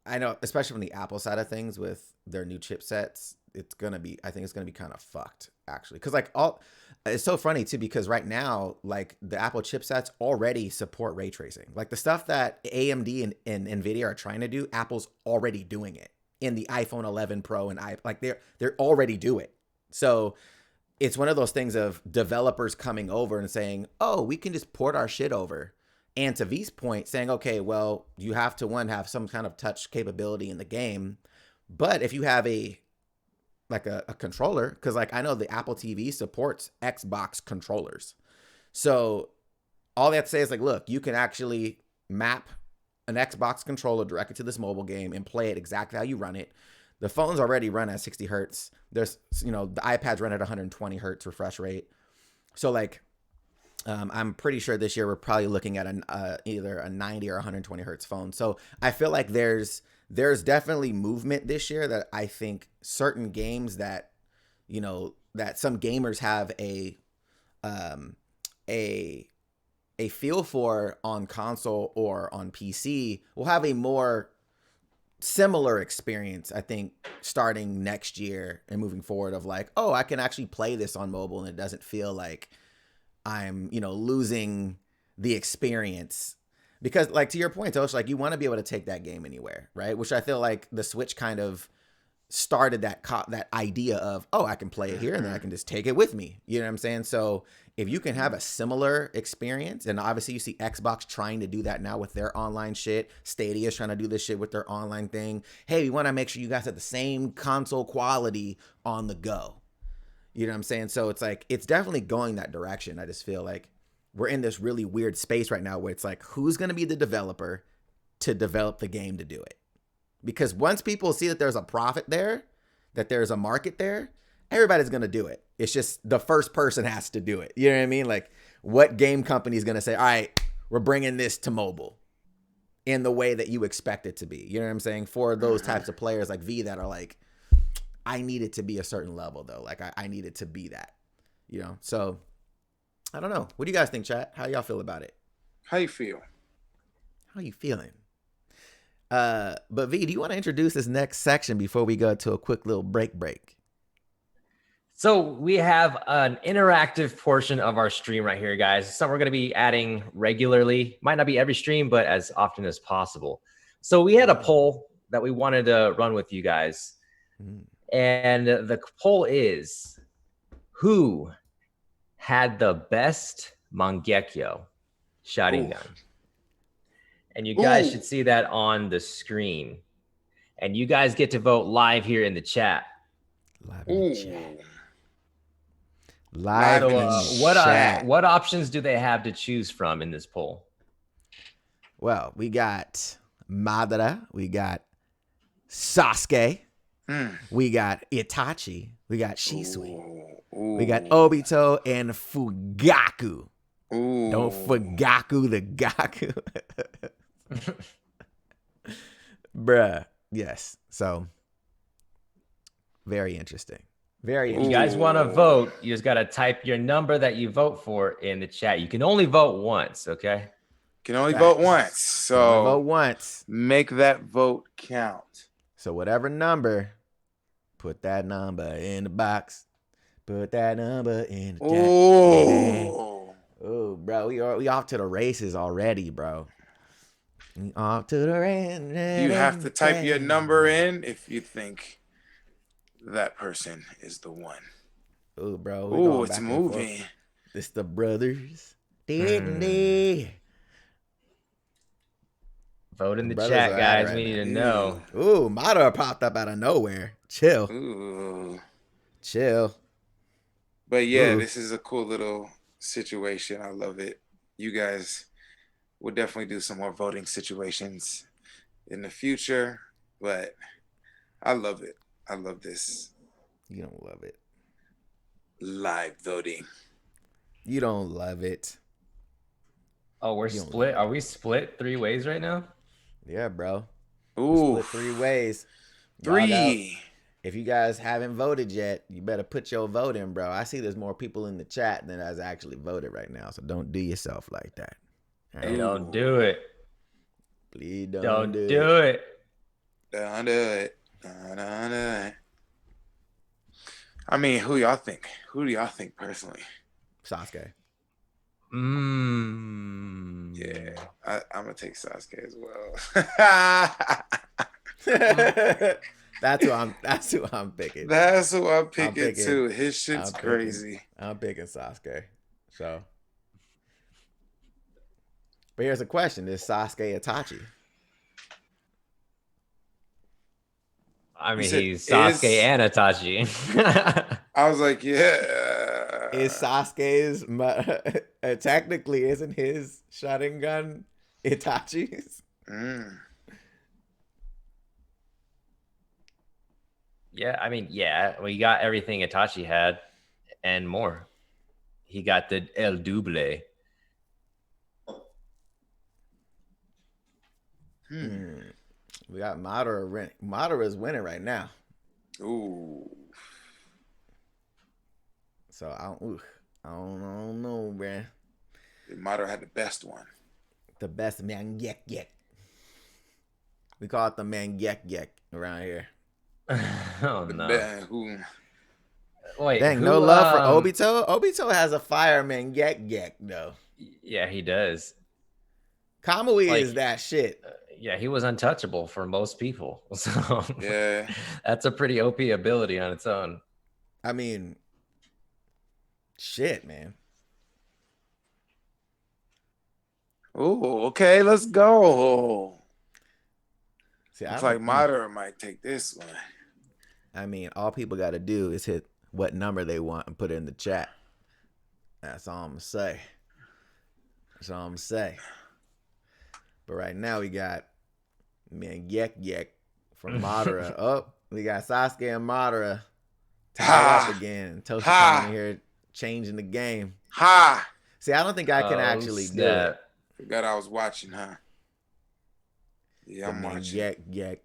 I know, especially from the Apple side of things with their new chipsets, I think it's gonna be kind of fucked, actually, because it's so funny too, because right now, like, the Apple chipsets already support ray tracing. Like, the stuff that AMD and Nvidia are trying to do, Apple's already doing it in the iPhone 11 Pro and they're already do it. So it's one of those things of developers coming over and saying, oh, we can just port our shit over. And to V's point, saying, okay, well, you have to have some kind of touch capability in the game. But if you have a controller, because like I know the Apple TV supports Xbox controllers. So all they have to say is like, look, you can actually map an Xbox controller directly to this mobile game and play it exactly how you run it. The phones already run at 60 hertz. There's, the iPads run at 120 hertz refresh rate. So like, I'm pretty sure this year we're probably looking at either a 90 or 120 hertz phone. So I feel like there's definitely movement this year that I think certain games that, that some gamers have a a feel for on console or on PC will have a more similar experience, I think, starting next year and moving forward of like, oh, I can actually play this on mobile and it doesn't feel like I'm, losing the experience. Because like to your point, Tosh, like you want to be able to take that game anywhere, right? Which I feel like the Switch kind of started that idea of, oh, I can play it here and then I can just take it with me. You know what I'm saying? So if you can have a similar experience, and obviously you see Xbox trying to do that now with their online shit. Stadia's trying to do this shit with their online thing. Hey, we want to make sure you guys have the same console quality on the go. You know what I'm saying? So it's like, it's definitely going that direction. I just feel like we're in this really weird space right now where it's like, who's going to be the developer to develop the game to do it? Because once people see that there's a profit there, that there's a market there, everybody's going to do it. It's just the first person has to do it. You know what I mean? Like, what game company is going to say, all right, we're bringing this to mobile in the way that you expect it to be? You know what I'm saying? For those types of players like V that are like, I need it to be a certain level, though. Like, I need it to be that, So, I don't know. What do you guys think, chat? How y'all feel about it? How you feel? How you feeling? But V, do you want to introduce this next section before we go to a quick little break? So we have an interactive portion of our stream right here, guys. So we're going to be adding regularly. Might not be every stream, but as often as possible. So we had a poll that we wanted to run with you guys. And the poll is, who had the best mangekyo shotgun gun? And you guys should see that on the screen. And you guys get to vote live here in the chat. Live in the chat. Live in the chat. What options do they have to choose from in this poll? Well, we got Madara. We got Sasuke. We got Itachi. We got Shisui. We got Obito and Fugaku. Don't Fugaku the Gaku. Bruh. Yes. So, very interesting. Very interesting. If you guys want to vote, you just got to type your number that you vote for in the chat. You can only vote once, okay? Can only vote once. So vote once. Make that vote count. So whatever number, put that number in the box. Put that number in the chat. Oh, bro, we off to the races already, bro. We off to the races. You have to type your number in if you think that person is the one. Oh, bro. Oh, it's moving. It's the brothers. Vote in the chat, guys. We need to know. Ooh, Madara popped up out of nowhere. Chill. Ooh. Chill. But yeah, this is a cool little situation. I love it. You guys will definitely do some more voting situations in the future, but I love it. I love this. You don't love it. Live voting. You don't love it. Oh, we're split. Are we split 3 ways right now? Yeah, bro. Ooh. Split 3 ways. 3. If you guys haven't voted yet, you better put your vote in, bro. I see there's more people in the chat than has actually voted right now, so don't do yourself like that. Hey, don't do it. Please don't do it. Don't do it. Don't do it. I mean, who y'all think? Who do y'all think personally? Sasuke. Yeah, I'm gonna take Sasuke as well. That's who I'm picking. That's who I'm picking too. His shit's crazy. I'm picking Sasuke. So, but here's a question: is Sasuke Itachi? I mean, he's Sasuke and Itachi. I was like, yeah. Is Sasuke's technically isn't his Sharingan Itachi's? Yeah, I mean, yeah. Well, he got everything Itachi had and more. He got the El Double. We got Madara. Madara's winning right now. Ooh. So I don't know, man. Madara had the best one. The best mangekyo. We call it the mangekyo around here. Oh no. Wait, dang, no love for Obito? Obito has a fire mangekyo though. Yeah, he does. Kamui is that shit. Yeah, he was untouchable for most people. So yeah, that's a pretty OP ability on its own. I mean, shit, man. Oh, okay, let's go. See, it's like Madara might take this one. I mean, all people got to do is hit what number they want and put it in the chat. That's all I'm going to say. That's all I'm going to say. But right now we got Mangekyo from Madara. Oh, we got Sasuke and Madara tied up again. Toshi coming here changing the game. Ha! See, I don't think I can actually do it. Forgot I was watching, huh? Yeah, I'm watching. Yek.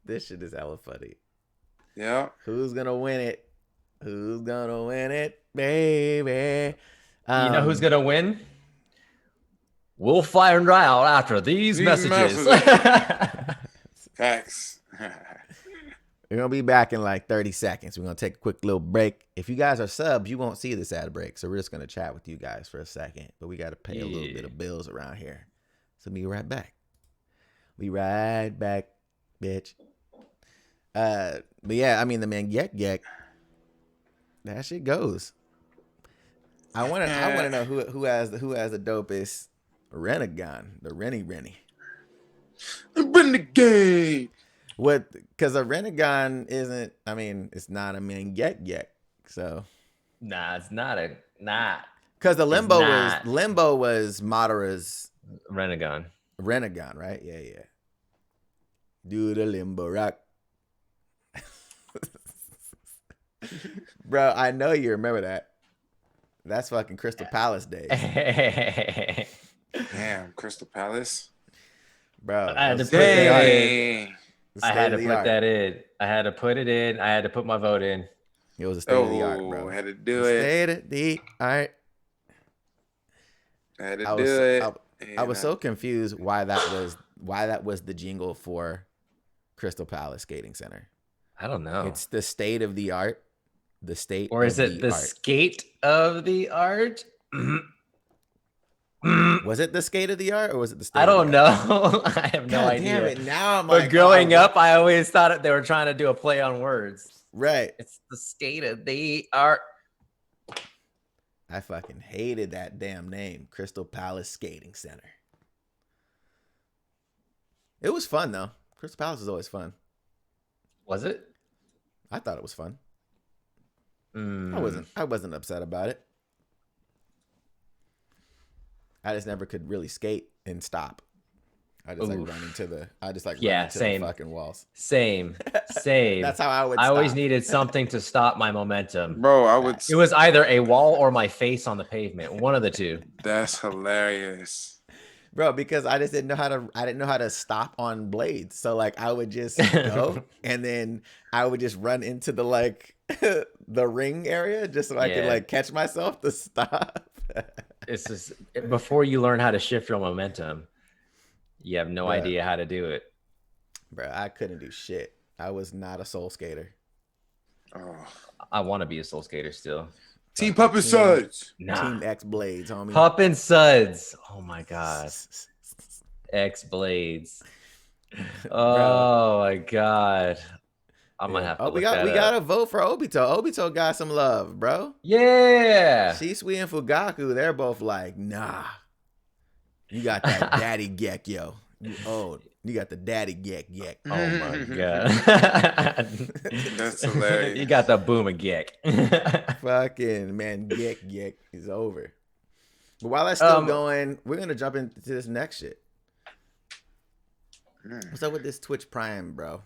This shit is hella funny. Yeah. Who's gonna win it? Who's gonna win it, baby? You know who's gonna win? We'll find out after these messages. Facts. We're going to be back in like 30 seconds. We're going to take a quick little break. If you guys are subs, you won't see this ad break. So we're just going to chat with you guys for a second. But we got to pay a little bit of bills around here. So be right back. Be right back, bitch. But yeah, I mean, the Mangekyo, that shit goes. I want to know who has the dopest Renegon, the Rennie. Renegade. What? Because a Renegon isn't. I mean, it's not a Mangekyo. So. Nah, it's not. Because the Limbo was Madara's Renegon, right? Yeah. Do the Limbo rock. Bro, I know you remember that. That's fucking Crystal Palace days. Damn, Crystal Palace. Bro, I had to put that in. I had to put that in. I had to put it in. I had to put my vote in. It was a state of the art, bro. I had to do it. State of the art. I had to do it. I was so confused why that was the jingle for Crystal Palace Skating Center. I don't know. It's the state of the art. The state, or is it the skate of the art? Was it the skate of the art, or was it the state? I don't know. I have no idea. Damn it! Now I'm but growing up, I always thought they were trying to do a play on words. Right. It's the skate of the art. I fucking hated that damn name, Crystal Palace Skating Center. It was fun though. Crystal Palace is always fun. Was it? I thought it was fun. I wasn't upset about it. I just never could really skate and stop. I just like running to the the fucking walls. Same. That's how I would. I always needed something to stop my momentum, bro. It was either a wall or my face on the pavement. One of the two. That's hilarious, bro. Because I just didn't know how to stop on blades. So like I would just go and then I would just run into the the ring area just so I could like catch myself to stop. It's just before you learn how to shift your momentum, you have no idea how to do it. Bro, I couldn't do shit. I was not a soul skater. Oh, I want to be a soul skater still. Team Pup and Suds. Team X Blades, homie. Pup and Suds. Oh my god. X Blades. Oh my god. I'm gonna have to. We got to vote for Obito. Obito got some love, bro. Yeah. Shisui and Fugaku, they're both like, nah. You got that daddy gekyo. You got the daddy gek. Oh my god. That's hilarious. You got the boomer gek. Fucking man, gek is over. But while that's still going, we're gonna jump into this next shit. What's up with this Twitch Prime, bro?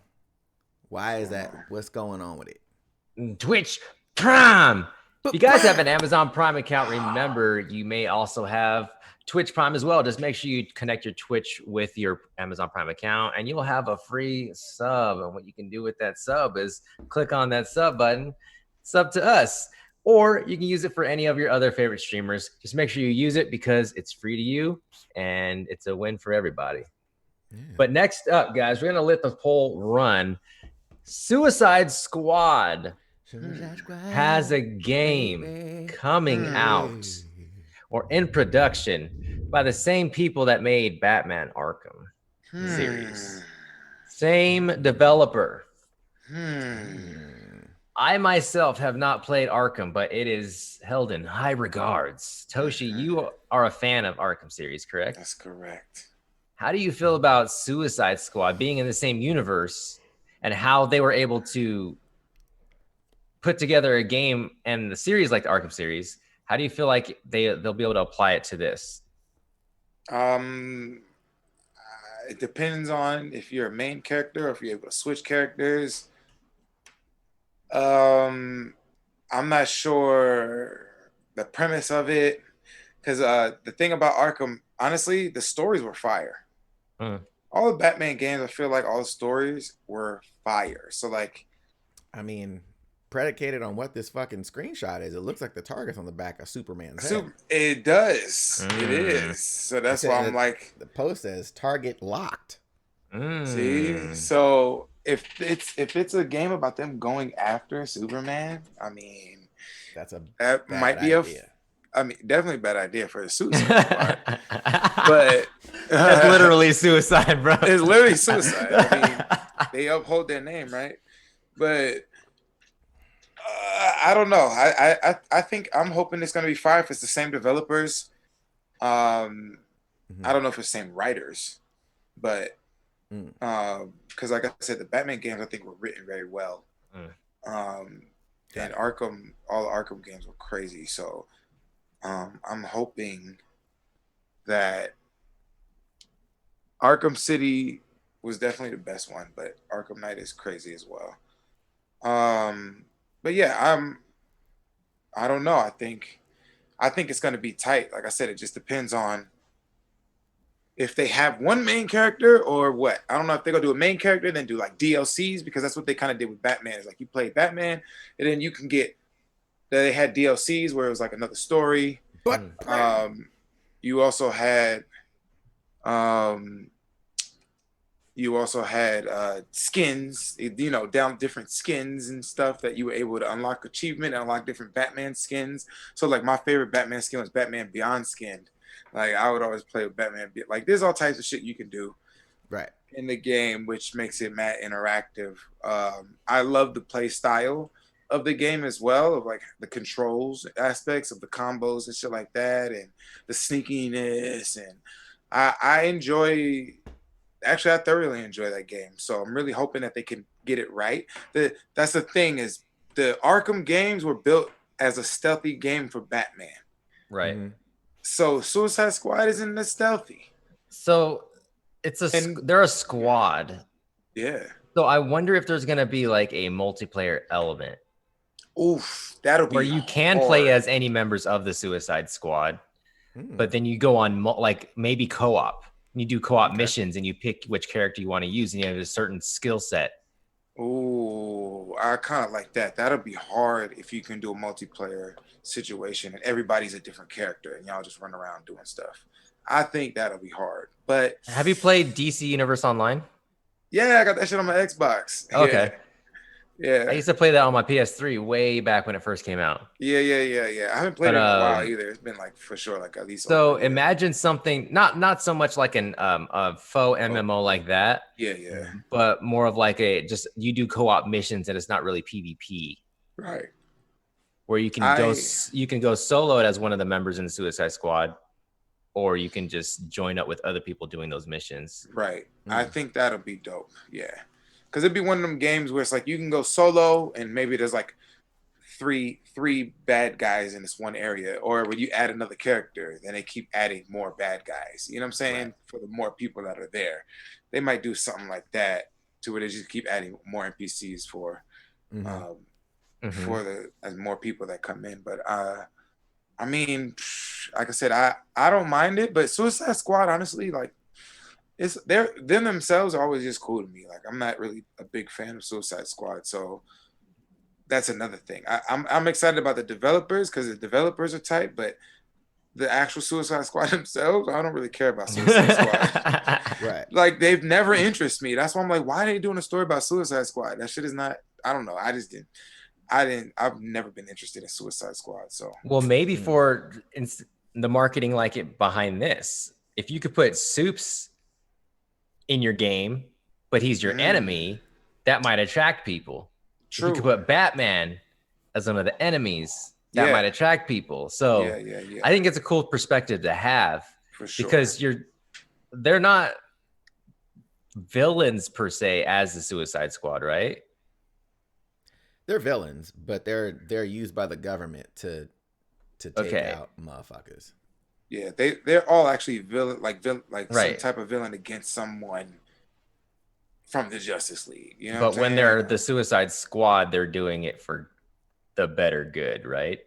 Why is that? What's going on with it? Twitch Prime. If you guys have an Amazon Prime account, remember you may also have Twitch Prime as well. Just make sure you connect your Twitch with your Amazon Prime account and you'll have a free sub. And what you can do with that sub is click on that sub button It's up to us. Or you can use it for any of your other favorite streamers. Just make sure you use it because it's free to you and it's a win for everybody. Yeah. But next up, guys, we're going to let the poll run. Suicide Squad has a game coming out or in production by the same people that made Batman Arkham series. Same developer. I myself have not played Arkham, but it is held in high regards. Toshi, you are a fan of Arkham series, correct? That's correct. How do you feel about Suicide Squad being in the same universe and how they were able to put together a game and the series like the Arkham series? How do you feel like they'll be able to apply it to this? It depends on if you're a main character or if you're able to switch characters. I'm not sure the premise of it because the thing about Arkham, honestly, the stories were fire. All the Batman games, I feel like all the stories were fire. So like, I mean, predicated on what this fucking screenshot is, it looks like the target's on the back of Superman's head. It does. It is. So that's why I'm like, the post says target locked. See, so if it's a game about them going after Superman, I mean, that might be idea. Definitely a bad idea for the Suicide Squad. But that's literally suicide, bro. It's literally suicide. I mean, they uphold their name, right? But I don't know. I think I'm hoping it's gonna be fire if it's the same developers. I don't know if it's the same writers, but because like I said, the Batman games I think were written very well. And Arkham, all the Arkham games were crazy. So I'm hoping that Arkham City was definitely the best one, but Arkham Knight is crazy as well. But yeah, I don't know. I think it's gonna be tight. Like I said, it just depends on if they have one main character or what. I don't know if they're gonna do a main character, then do like DLCs, because that's what they kind of did with Batman. It's like you play Batman, and then you can get. They had DLCs where it was like another story. But you also had skins, down different skins and stuff that you were able to unlock achievement and unlock different Batman skins. So like my favorite Batman skin was Batman Beyond skinned. Like I would always play with Batman. Like there's all types of shit you can do in the game, which makes it mad interactive. I love the play style of the game as well, of like the controls aspects of the combos and shit like that, and the sneakiness. And I thoroughly enjoy that game. So I'm really hoping that they can get it right. That's the thing, is the Arkham games were built as a stealthy game for Batman. Right. So Suicide Squad isn't as stealthy. So they're a squad. Yeah. So I wonder if there's gonna be like a multiplayer element. Oof, that'll be where you can play as any members of the Suicide Squad, but then you go on like maybe co-op. You do co-op missions and you pick which character you want to use, and you have a certain skill set. Oh, I kind of like that. That'll be hard if you can do a multiplayer situation and everybody's a different character and y'all just run around doing stuff. I think that'll be hard. But have you played DC Universe Online? Yeah, I got that shit on my Xbox. Okay. Yeah. I used to play that on my PS3 way back when it first came out. Yeah. I haven't played it in a while either. It's been like for sure like at least. So imagine something not so much like a faux MMO like that. Yeah. But more of like you do co-op missions and it's not really PvP. Right. Where you can go solo as one of the members in the Suicide Squad, or you can just join up with other people doing those missions. Right. I think that'll be dope. Yeah. Because it'd be one of them games where it's like you can go solo and maybe there's like three bad guys in this one area, or when you add another character, then they keep adding more bad guys. You know what I'm saying? Right. For the more people that are there, they might do something like that to where they just keep adding more NPCs for as more people that come in. But I mean, like I said, I don't mind it, but Suicide Squad, honestly, like. Them themselves are always just cool to me. Like I'm not really a big fan of Suicide Squad, so that's another thing. I'm excited about the developers because the developers are tight, but the actual Suicide Squad themselves, I don't really care about Suicide Squad. Right. Like they've never interested me. That's why I'm like, why are they doing a story about Suicide Squad? That shit is not. I don't know. I've never been interested in Suicide Squad. So well, maybe for the marketing like it behind this, if you could put Soups in your game, but he's your enemy, that might attract people. True. If you could put Batman as one of the enemies, that might attract people. So I think it's a cool perspective to have, for sure, because they're not villains per se as the Suicide Squad, right? They're villains, but they're used by the government to take out motherfuckers. Yeah, they're all actually villain, like some type of villain against someone from the Justice League. You know, but when they're the Suicide Squad, they're doing it for the better good, right?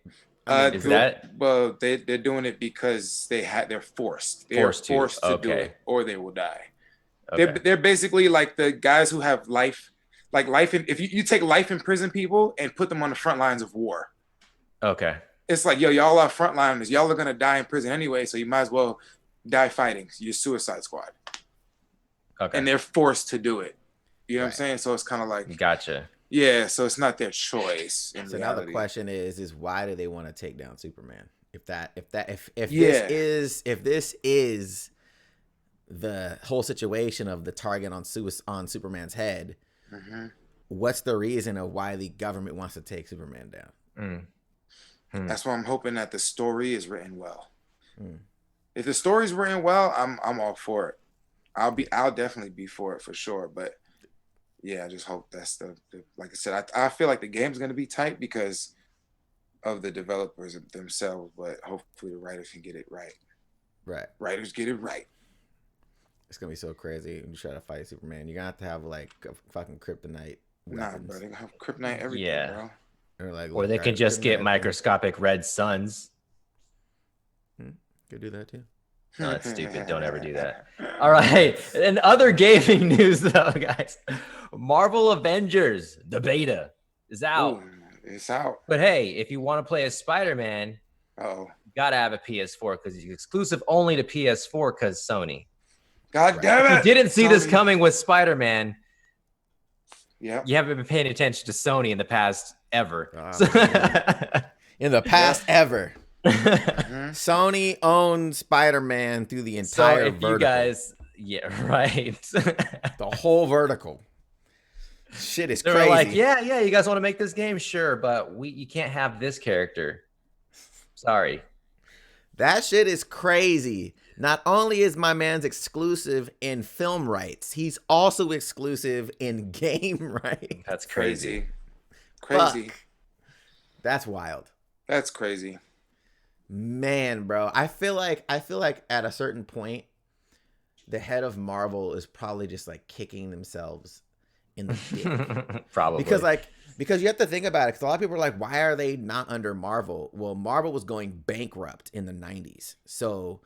Is that? Well, they're doing it because they're forced. They're forced to do it, or they will die. Okay. They're basically like the guys who have life. Like if you take life in prison people and put them on the front lines of war. Okay. It's like, yo, y'all are frontliners. Y'all are gonna die in prison anyway, so you might as well die fighting. You're Suicide Squad. Okay. And they're forced to do it. You know what I'm saying? So it's kind of like, gotcha. Yeah, so it's not their choice. So now the question is why do they want to take down Superman? If this is the whole situation of the target on Superman's head, what's the reason of why the government wants to take Superman down? That's why I'm hoping that the story is written well. If the story's written well, I'm all for it. I'll definitely be for it for sure. But yeah, I just hope that's the like I said, I feel like the game's gonna be tight because of the developers themselves, but hopefully the writers can get it right. Right. Writers get it right. It's gonna be so crazy when you try to fight Superman. You're gonna have to have like a fucking kryptonite weapons. Nah, bro, they gonna have kryptonite everything, bro. Or they can just get microscopic red suns. Could do that too. No, that's stupid. Don't ever do that. All right. And other gaming news, though, guys. Marvel Avengers, the beta, is out. Ooh, it's out. But hey, if you want to play as Spider-Man, you got to have a PS4 because he's exclusive only to PS4 because Sony. God damn it. If you didn't see this coming with Spider-Man, you haven't been paying attention to Sony in the past ever. In the past ever. Sony owns Spider-Man through the entire vertical. You guys, right. The whole vertical. Shit is crazy. They're like, yeah, you guys want to make this game? Sure, but you can't have this character. Sorry. That shit is crazy. Not only is my man's exclusive in film rights, he's also exclusive in game rights. That's crazy. Fuck. That's wild. That's crazy. Man, bro, I feel like at a certain point, the head of Marvel is probably just like kicking themselves in the dick. Probably because you have to think about it. Because a lot of people are like, why are they not under Marvel? Well, Marvel was going bankrupt in the 90s, so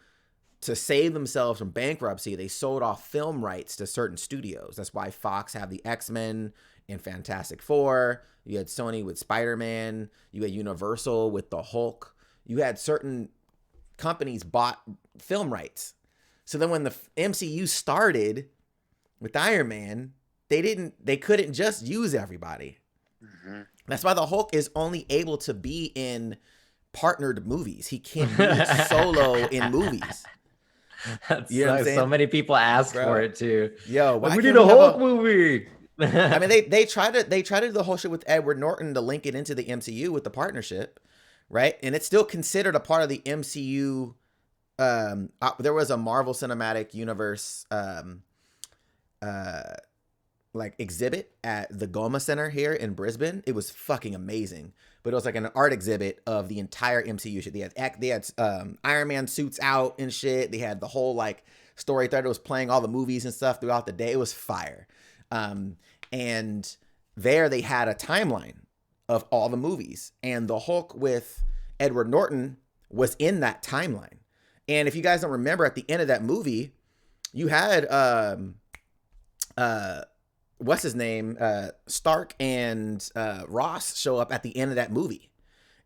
to save themselves from bankruptcy, they sold off film rights to certain studios. That's why Fox had the X-Men and Fantastic Four. You had Sony with Spider-Man. You had Universal with the Hulk. You had certain companies bought film rights. So then when the MCU started with Iron Man, they couldn't just use everybody. That's why the Hulk is only able to be in partnered movies. He can't be solo in movies. You know what I'm saying? So many people ask for it too. Yo, why we need a Hulk movie? I mean, they try to do the whole shit with Edward Norton to link it into the MCU with the partnership. Right. And it's still considered a part of the MCU. There was a Marvel Cinematic Universe like exhibit at the Goma Center here in Brisbane. It was fucking amazing. But it was like an art exhibit of the entire MCU shit. They had Iron Man suits out and shit. They had the whole like story thread. It was playing all the movies and stuff throughout the day. It was fire. And there they had a timeline of all the movies, and the Hulk with Edward Norton was in that timeline. And if you guys don't remember, at the end of that movie, you had what's his name? Stark and Ross show up at the end of that movie.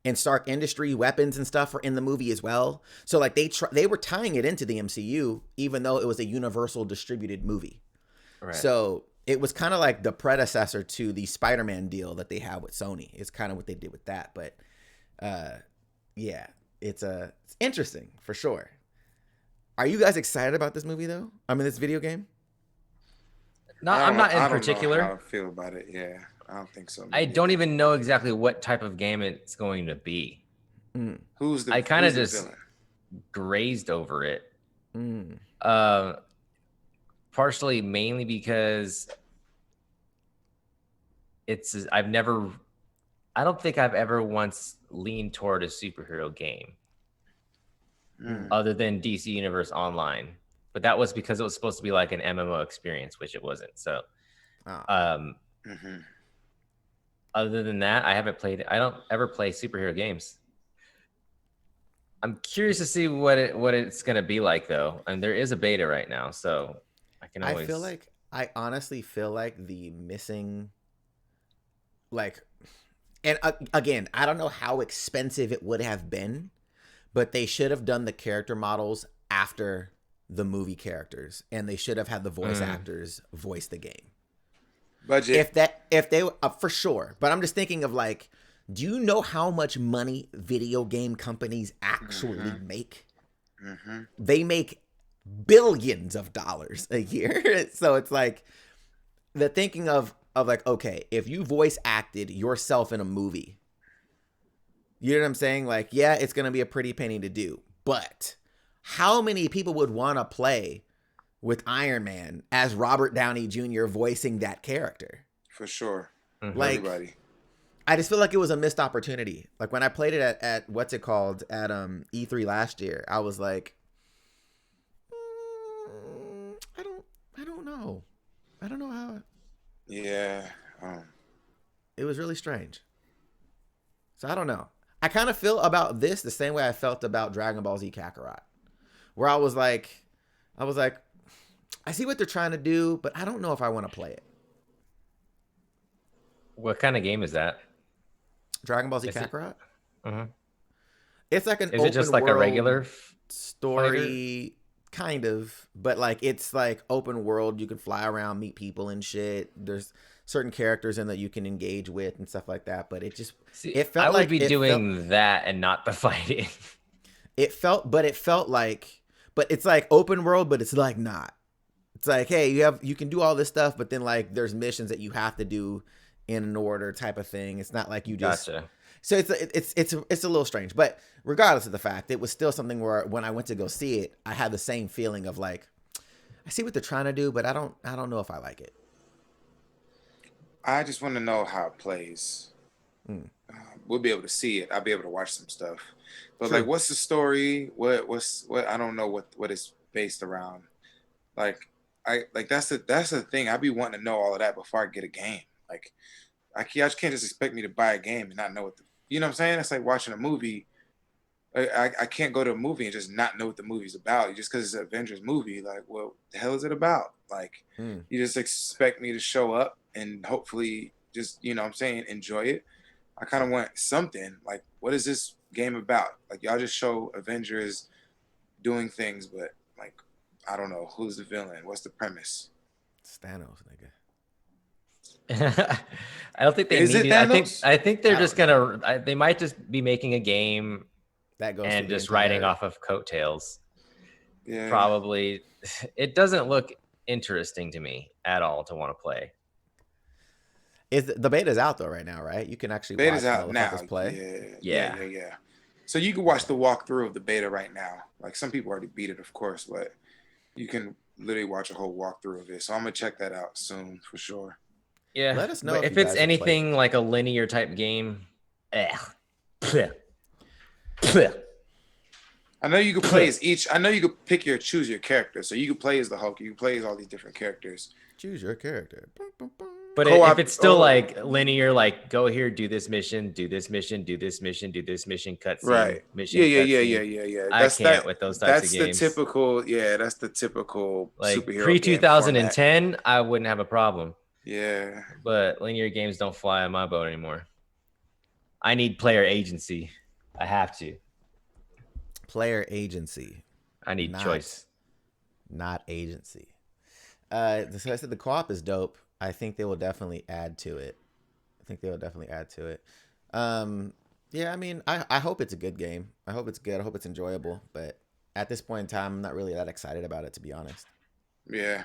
And Stark Industry weapons and stuff are in the movie as well. So like they were tying it into the MCU, even though it was a Universal distributed movie. Right. So it was kind of like the predecessor to the Spider-Man deal that they have with Sony. It's kind of what they did with that. But yeah, it's interesting for sure. Are you guys excited about this movie though? I mean, this video game? No, I'm not in particular. I don't feel about it. Yeah, I don't think so. I don't even know exactly what type of game it's going to be. Who's the? I kind of just villain? grazed over it. Partially, mainly because I don't think I've ever once leaned toward a superhero game other than DC Universe Online. But that was because it was supposed to be like an MMO experience, which it wasn't. So, other than that, I don't ever play superhero games. I'm curious to see what it's going to be like though. And there is a beta right now, so I can always... I honestly feel like the missing, like, and again, I don't know how expensive it would have been, but they should have done the character models after the movie characters, and they should have had the voice actors voice the game. Budget. If they for sure, but I'm just thinking of like, do you know how much money video game companies actually make? They make billions of dollars a year. So it's like the thinking of like, okay, if you voice acted yourself in a movie, you know what I'm saying? Like, yeah, it's going to be a pretty penny to do, but how many people would want to play with Iron Man as Robert Downey Jr. voicing that character? For sure. Like, everybody. I just feel like it was a missed opportunity. Like when I played it at what's it called at E3 last year, I was like, I don't know. I don't know how. Yeah. It was really strange. So I don't know. I kind of feel about this the same way I felt about Dragon Ball Z Kakarot, where I was like, I see what they're trying to do, but I don't know if I want to play it. What kind of game is that? Dragon Ball Z Kakarot? It's like an open world. Is it just like a regular story? Kind of, but like it's like open world. You can fly around, meet people and shit. There's certain characters in that you can engage with and stuff like that. But it just it felt like I would be doing that and not the fighting. It felt like, but it's like open world, but it's like not. It's like, hey, you can do all this stuff, but then like there's missions that you have to do in an order type of thing. It's not like you just. Gotcha. So it's a little strange, but regardless of the fact, it was still something where when I went to go see it, I had the same feeling of like, I see what they're trying to do, but I don't know if I like it. I just want to know how it plays. We'll be able to see it. I'll be able to watch some stuff, but True. Like, what's the story? What I don't know what it's based around. Like that's the thing. I'd be wanting to know all of that before I get a game. Like, I just can't just expect me to buy a game and not know what you know what I'm saying? It's like watching a movie. I can't go to a movie and just not know what the movie's about just because it's an Avengers movie. Like, well, the hell is it about? Like, you just expect me to show up and hopefully just, you know what I'm saying, enjoy it. I kind of want something. Like, what is this game about? Like, y'all just show Avengers doing things, but like, I don't know. Who's the villain? What's the premise? It's Thanos, nigga. I don't think they need it. I think they're just gonna. They might just be making a game that goes and just riding off of coattails. Yeah, probably. It doesn't look interesting to me at all to want to play. Is the beta's out though right now, right? You can actually beta's watch out now. Play. Yeah. So you can watch the walkthrough of the beta right now. Like, some people already beat it, of course, but you can literally watch a whole walkthrough of it. So I'm gonna check that out soon for sure. Yeah, let us know if it's anything like a linear type game. I know you could play as each. I know you could choose your character. So you could play as the Hulk. You can play as all these different characters. Choose your character. But if it's still like linear, like go here, do this mission, do this mission, do this mission, do this mission, cutscene, right? Mission, Yeah. I can't with those types of games. That's the typical, like superhero. Pre-2010, I wouldn't have a problem. Yeah. But linear games don't fly on my boat anymore. I need player agency. I have to. Player agency. I need choice. Not agency. So I said the co-op is dope. I think they will definitely add to it. Yeah, I mean, I hope it's a good game. I hope it's good. I hope it's enjoyable. But at this point in time, I'm not really that excited about it, to be honest. Yeah.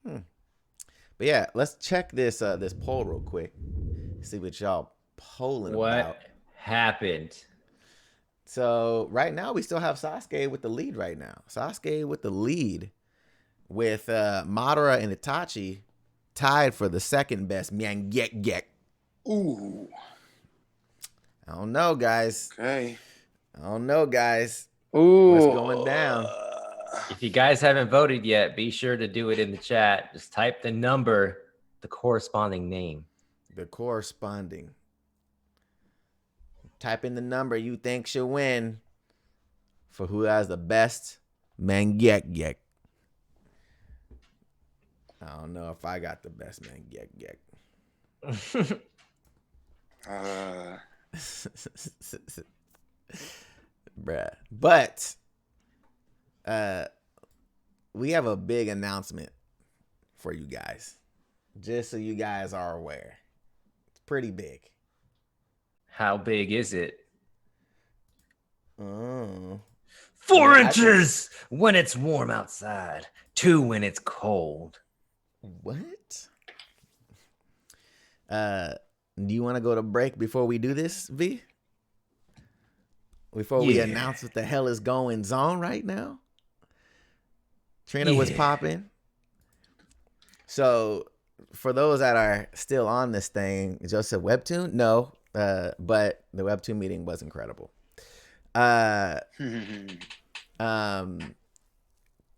But yeah, let's check this this poll real quick. See what y'all polling about. What happened? So right now we still have Sasuke with the lead right now. Sasuke with the lead with Madara and Itachi tied for the second best mangekyo. Ooh. I don't know, guys. Okay. Ooh. What's going down? If you guys haven't voted yet, be sure to do it in the chat. Just type the number, the corresponding name. Type in the number you think should win for who has the best mangekyo. I don't know if I got the best mangekyo. Bruh. But we have a big announcement for you guys. Just so you guys are aware. It's pretty big. How big is it? 4 inches when it's warm outside. 2 when it's cold. What? Do you want to go to break before we do this, V? Before we announce what the hell is going on right now? Trina was popping. So, for those that are still on this thing, Joseph Webtoon? No, but the Webtoon meeting was incredible.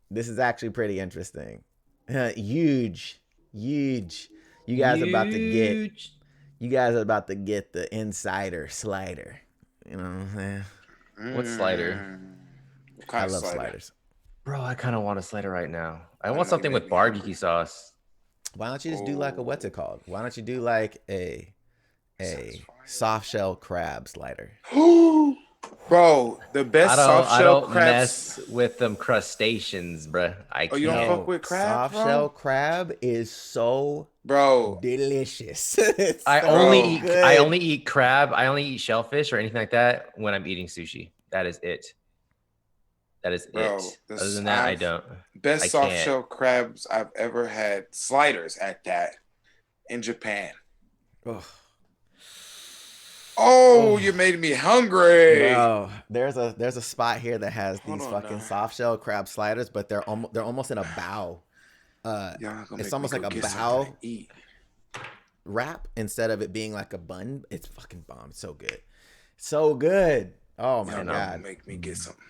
This is actually pretty interesting. Huge. You guys are about to get the insider slider. You know what I'm saying? What slider? I love sliders. Bro, I kind of want a slider right now. I want something with barbecue sauce. Why don't you just do like a what's it called? Why don't you do like a soft shell crab slider? Bro, the best soft shell crabs. Mess with them crustaceans, bro. I can't. You don't fuck with crab, soft shell crab is so delicious. I only eat crab. I only eat shellfish or anything like that when I'm eating sushi. That is it. Other than that, I don't. Best soft shell crabs I've ever had. Sliders at that in Japan. Oh, you made me hungry. Bro, there's a spot here that has these fucking soft shell crab sliders, but they're almost in a bow. It's almost like a bow wrap instead of it being like a bun. It's fucking bomb. It's so good. Oh my god. Make me get something.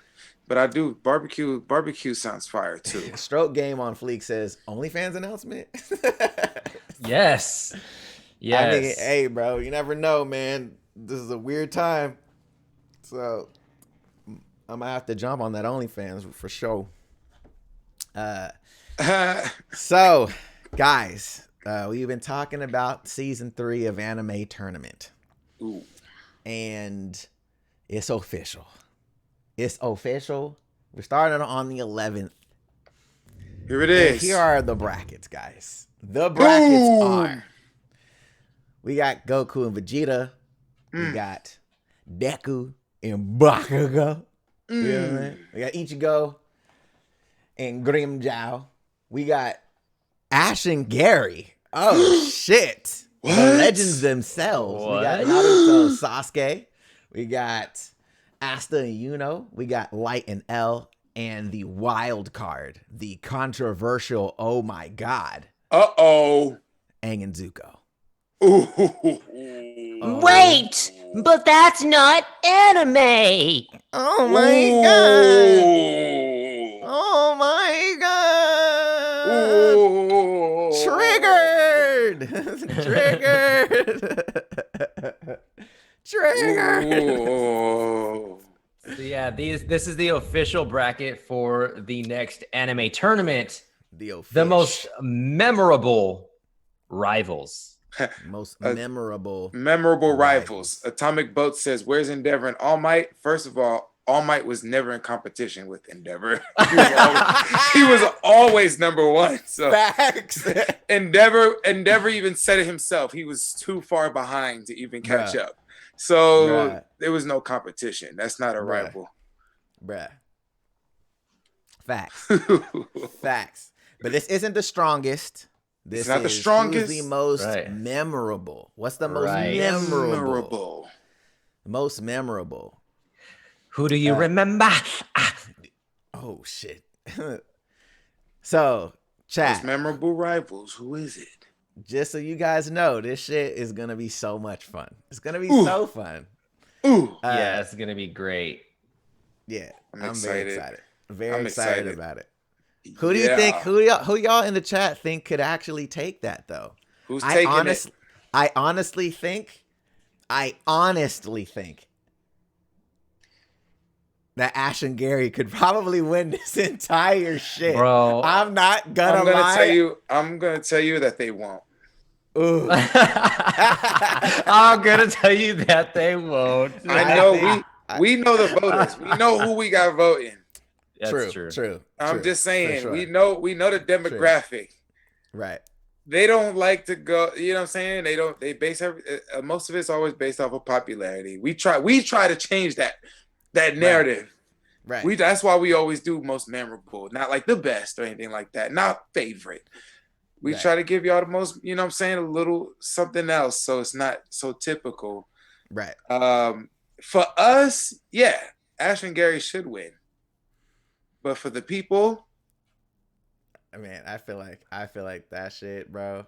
But I do barbecue sounds fire too. Stroke Game on Fleek says OnlyFans announcement. Yes. I mean, hey bro, you never know, man. This is a weird time. So I'm gonna have to jump on that OnlyFans for sure. So guys, we've been talking about season 3 of Anime Tournament. Ooh. And it's official. We're starting on the 11th. Here it is. And here are the brackets, guys. The brackets are: we got Goku and Vegeta. We got Deku and Bakugo. You know what I mean? We got Ichigo and Grimmjow. We got Ash and Gary. Oh, shit. What? The legends themselves. We got Naruto, Sasuke. We got Asta and Yuno. We got Light and L. And the wild card, the controversial, oh my god. Uh-oh. Aang and Zuko. Wait, but that's not anime. Oh my god. Oh my god. Triggered. So yeah, this is the official bracket for the next anime tournament. the most memorable rivals. Most memorable rivals. Atomic Boat says, "Where's Endeavor and All Might?" First of all, All Might was never in competition with Endeavor. He was always number one. So facts. Endeavor even said it himself. He was too far behind to even catch up. So there was no competition. That's not a rival. Bruh. Facts. Facts. But this isn't the strongest. This is not the strongest. Who's the most memorable? What's the most memorable? Most memorable. Who do you remember? Oh shit. So, chat. Most memorable rivals. Who is it? Just so you guys know, this shit is gonna be so much fun. It's gonna be so fun. Yeah, it's gonna be great. Yeah, I'm very excited. Very excited about it. Who do you think? Who y'all in the chat think could actually take that though? Who's taking it? I honestly think that Ash and Gary could probably win this entire shit. Bro, I'm not gonna lie. I'm gonna tell you that they won't. Ooh. I'm gonna tell you that they won't. I know we know the voters. We know who we got voting. That's true. I'm just saying, we know the demographic. Right. They don't like to go, you know what I'm saying? They base most of it's always based off of popularity. We try to change that narrative. Right. That's why we always do most memorable, not like the best or anything like that. Not favorite. We try to give y'all the most, you know what I'm saying, a little something else so it's not so typical. Right. For us, yeah, Ash and Gary should win. But for the people, I mean, I feel like that shit, bro.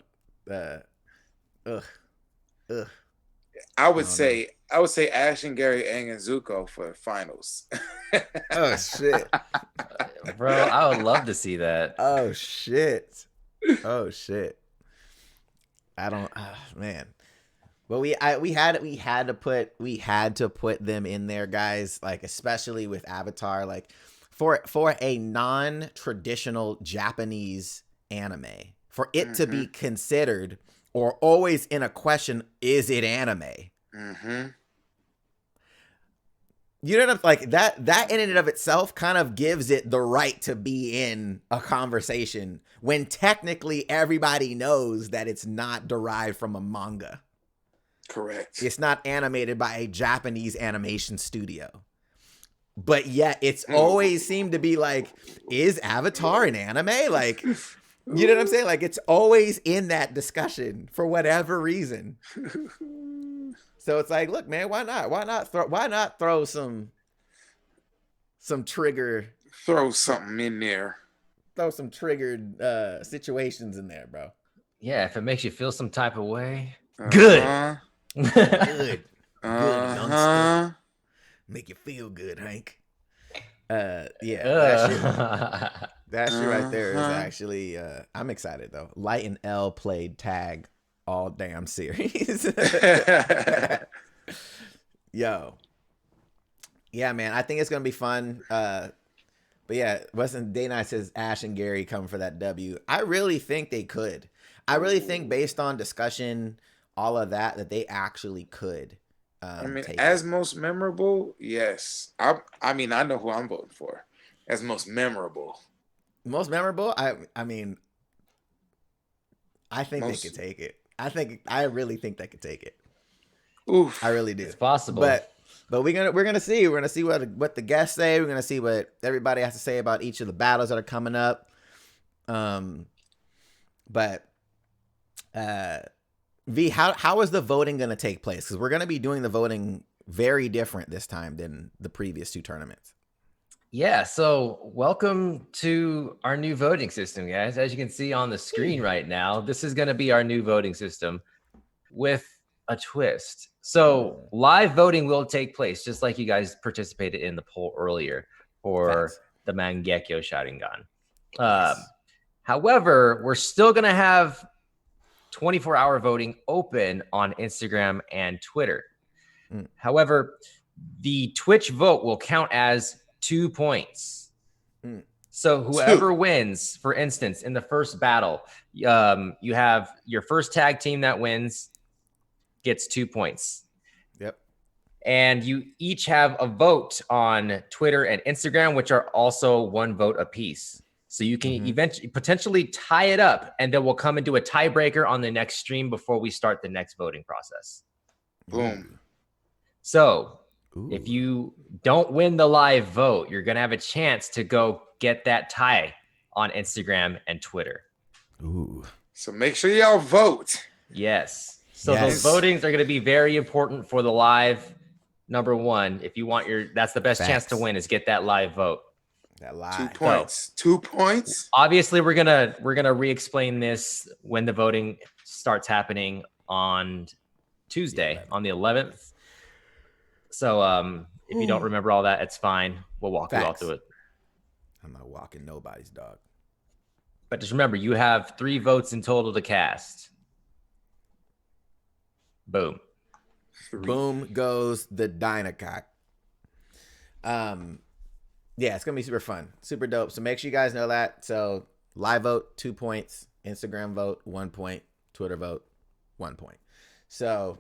I would say Ash and Gary and Zuko for finals. Oh shit. Bro, I would love to see that. Oh shit. I don't man. But we had to put them in there, guys, like especially with Avatar, like for a non-traditional Japanese anime, for it to be considered or always in a question, is it anime? You know, like that in and of itself kind of gives it the right to be in a conversation when technically everybody knows that it's not derived from a manga. Correct. It's not animated by a Japanese animation studio. But yet it's always seemed to be like, is Avatar an anime? Like, you know what I'm saying? Like, it's always in that discussion for whatever reason. So it's like, look, man, why not throw some trigger, throw something in there, throw some triggered situations in there, bro. Yeah, if it makes you feel some type of way, good. Good, youngster. Make you feel good, Hank. That shit right there is actually. I'm excited though. Light and L played tag all damn series. Yo, yeah, man. I think it's gonna be fun. But yeah, Weston Day Night says Ash and Gary come for that W. I really think they could. I really think based on discussion, all of that they actually could. I mean, as most memorable, yes. I mean, I know who I'm voting for as most memorable. Most memorable? I mean, I think they could take it. I really think they could take it. Oof. I really do. It's possible. But we're gonna see. We're gonna see what the guests say. We're gonna see what everybody has to say about each of the battles that are coming up. V, how is the voting going to take place? Because we're going to be doing the voting very different this time than the previous two tournaments. Yeah, so welcome to our new voting system, guys. As you can see on the screen right now, this is going to be our new voting system with a twist. So live voting will take place, just like you guys participated in the poll earlier for the Mangekyo shouting gun. However, we're still going to have 24-hour voting open on Instagram and Twitter. However, the Twitch vote will count as 2 points. So whoever wins, for instance, in the first battle, you have your first tag team that wins gets 2 points. Yep. And you each have a vote on Twitter and Instagram, which are also 1 vote apiece. So you can eventually potentially tie it up, and then we'll come and do a tiebreaker on the next stream before we start the next voting process. Boom. So if you don't win the live vote, you're going to have a chance to go get that tie on Instagram and Twitter. Ooh. So make sure y'all vote. Yes. So those votings are going to be very important for the live. Number 1, if you want that's the best chance to win is get that live vote. That live. 2 points. 2 points. Obviously, we're gonna re-explain this when the voting starts happening on Tuesday, on the 11th. So if you don't remember all that, it's fine. We'll walk you all through it. I'm not walking nobody's dog. But just remember, you have 3 votes in total to cast. Boom. 3. Boom goes the Dynacock. Yeah, it's gonna be super fun, super dope. So make sure you guys know that. So live vote 2 points, Instagram vote 1 point, Twitter vote 1 point. So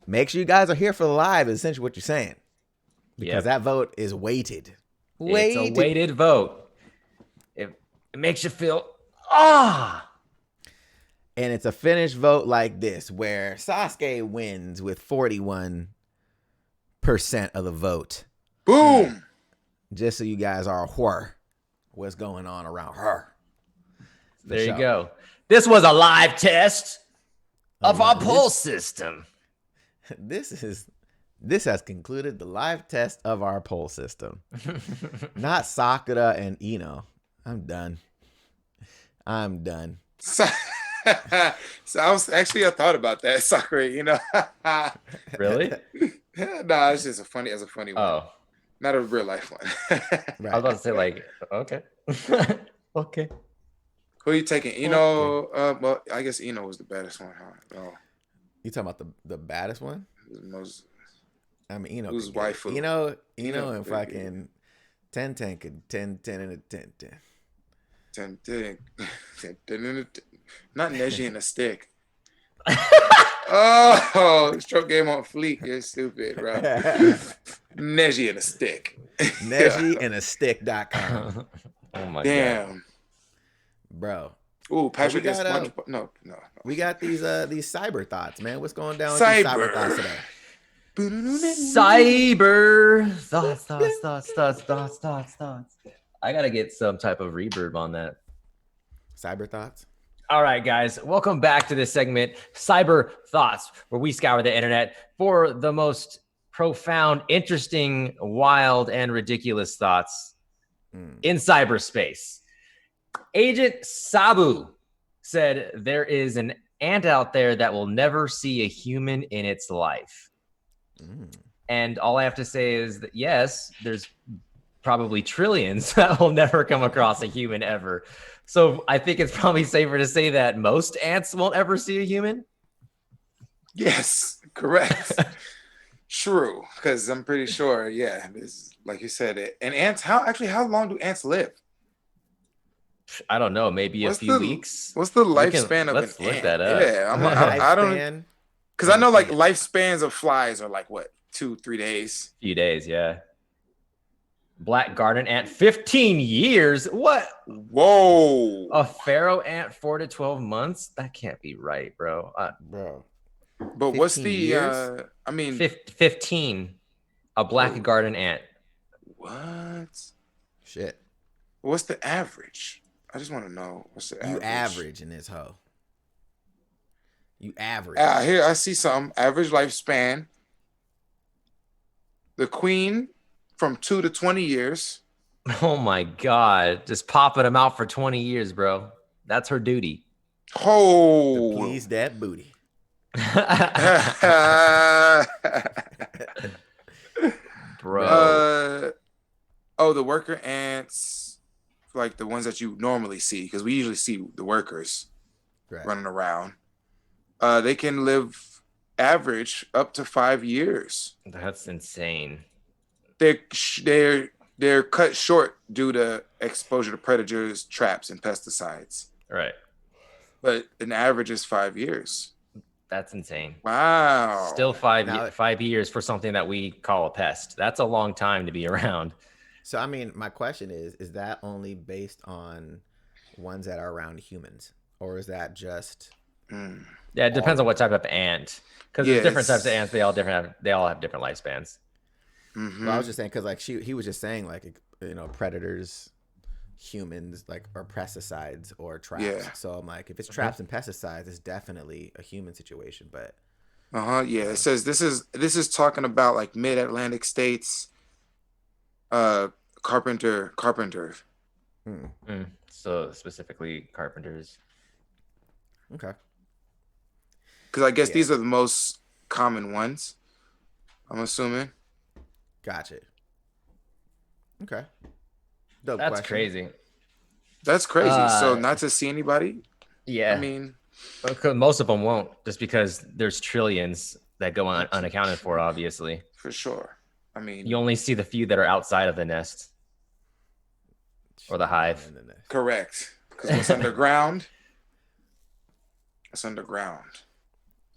make sure you guys are here for the live. Is essentially what you're saying, because that vote is weighted. It's a weighted vote. It makes you feel And it's a finished vote like this, where Sasuke wins with 41% of the vote. Boom. Just so you guys are aware what's going on around her. There you go. This was a live test of our pulse system. This has concluded the live test of our pole system. Not Sakura and Ino. I'm done. So I thought about that, Sakura, Really? Nah, it's just a funny one. Oh. Not a real life one. Right. I was about to say, like, okay. Okay. Who are you taking? Ino, well, I guess Ino was the baddest one, huh? Oh. You talking about the baddest one? Most, I mean, Ino. Who's waifu? Ino and fucking 10 could 10 and a 10. 10. Not Neji and a stick. Oh, stroke game on fleek. You're stupid, bro. Neji and a stick. Neji and a stick.com. Oh my god. Bro. Ooh, Patrick got no. We got these cyber thoughts, man. What's going down with these cyber thoughts today? Cyber thoughts. I gotta get some type of reverb on that. Cyber thoughts. All right, guys, welcome back to this segment, Cyber Thoughts, where we scour the internet for the most profound, interesting, wild, and ridiculous thoughts in cyberspace. Agent Sabu said there is an ant out there that will never see a human in its life. And all I have to say is that, yes, there's probably trillions that will never come across a human ever. So I think it's probably safer to say that most ants won't ever see a human. Yes, correct. True, because I'm pretty sure, yeah, this, like you said, and ants, how long do ants live? I don't know, maybe a few weeks. What's the lifespan of let's an look ant? that up. Yeah, I don't, because I know like lifespans of flies are like what, 2-3 days? Few days, yeah. Black garden ant, 15 years. What? Whoa. A pharaoh ant, 4 to 12 months? That can't be right, bro. Bro. But what's the years? 15. A black garden ant. What? Shit. What's the average? I just want to know what's the average. You average in this hoe. You average. Here I see some average lifespan. The queen from 2 to 20 years. Oh my God. Just popping them out for 20 years, bro. That's her duty. Oh. To please that booty. Bro. The worker ants, like the ones that you normally see, because we usually see the workers running around. They can live average up to 5 years. That's insane. They're they're cut short due to exposure to predators, traps, and pesticides. Right. But an average is 5 years. That's insane. Wow. Still 5 Now- 5 years for something that we call a pest. That's a long time to be around. So I mean, my question is that only based on ones that are around humans, or is that just? Yeah, it depends on what type of ant. Because there's different Yes. types of ants. They all have different lifespans. Mhm. Well, I was just saying because like he was just saying like predators, humans like or pesticides or traps. Yeah. So I'm like, if it's traps and pesticides, it's definitely a human situation. But Yeah, it says this is talking about like mid-Atlantic states. Carpenter. So specifically carpenters. Okay. Because I guess Yeah. these are the most common ones. I'm assuming. Gotcha. Okay. Dope That's question. crazy. That's crazy. So not to see anybody. Yeah. I mean, most of them won't, just because there's trillions that go unaccounted for, obviously. for sure. I mean, You only see the few that are outside of the nest or the hive. correct. Because what's underground? It's underground.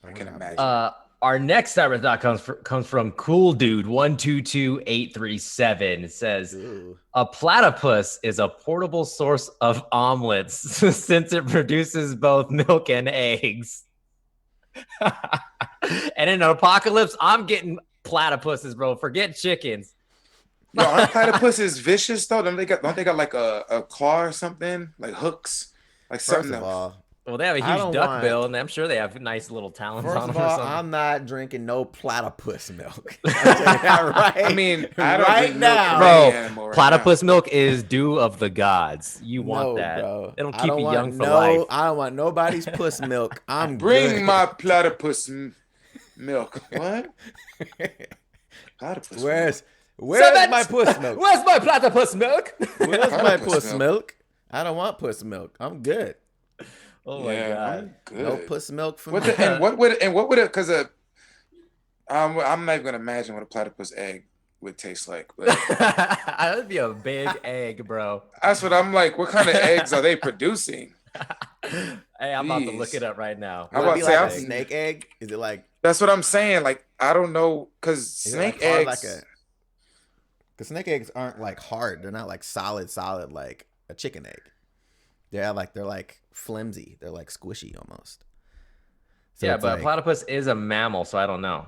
I can imagine. Our next cyber thought comes from Cool Dude 122837. It says, Ooh. a platypus is a portable source of omelets since it produces both milk and eggs. And in an apocalypse, I'm getting platypuses, bro. Forget chickens. Yo, aren't platypuses vicious though? Don't they got like a claw or something? Like hooks? Like First something of all, Well, they have a I huge don't duck want- bill, and I'm sure they have nice little talons first on of them or all, something. I'm not drinking no platypus milk. I'll tell you that right. I mean, I don't right drink milk now, from Bro, any animal right platypus milk is due of the gods. You want no, that. bro. It'll I keep don't you want young for life. I don't want nobody's puss milk. I'm now. Bring good. my platypus milk. What? Platypus Where's Seven- my puss milk? Where's my platypus milk? Where's my Platypus puss milk? milk? I don't want puss milk. I'm good. Oh milk? my Yeah, god. I'm good. No puss milk for What me. the, and what would it? Because I'm not even gonna imagine what a platypus egg would taste like. But That'd be a big egg, bro. that's what I'm like. What kind of eggs are they producing? Hey, I'm about to look Jeez. it up right now. How Would it about be say like a I'm- snake egg? Is it like That's what I'm saying. Like I don't know, because is it snake like hard eggs. like a? Because snake eggs aren't like hard. They're not like solid like a chicken egg. They're like flimsy. They're like squishy almost. So yeah, it's but like- platypus is a mammal, so I don't know.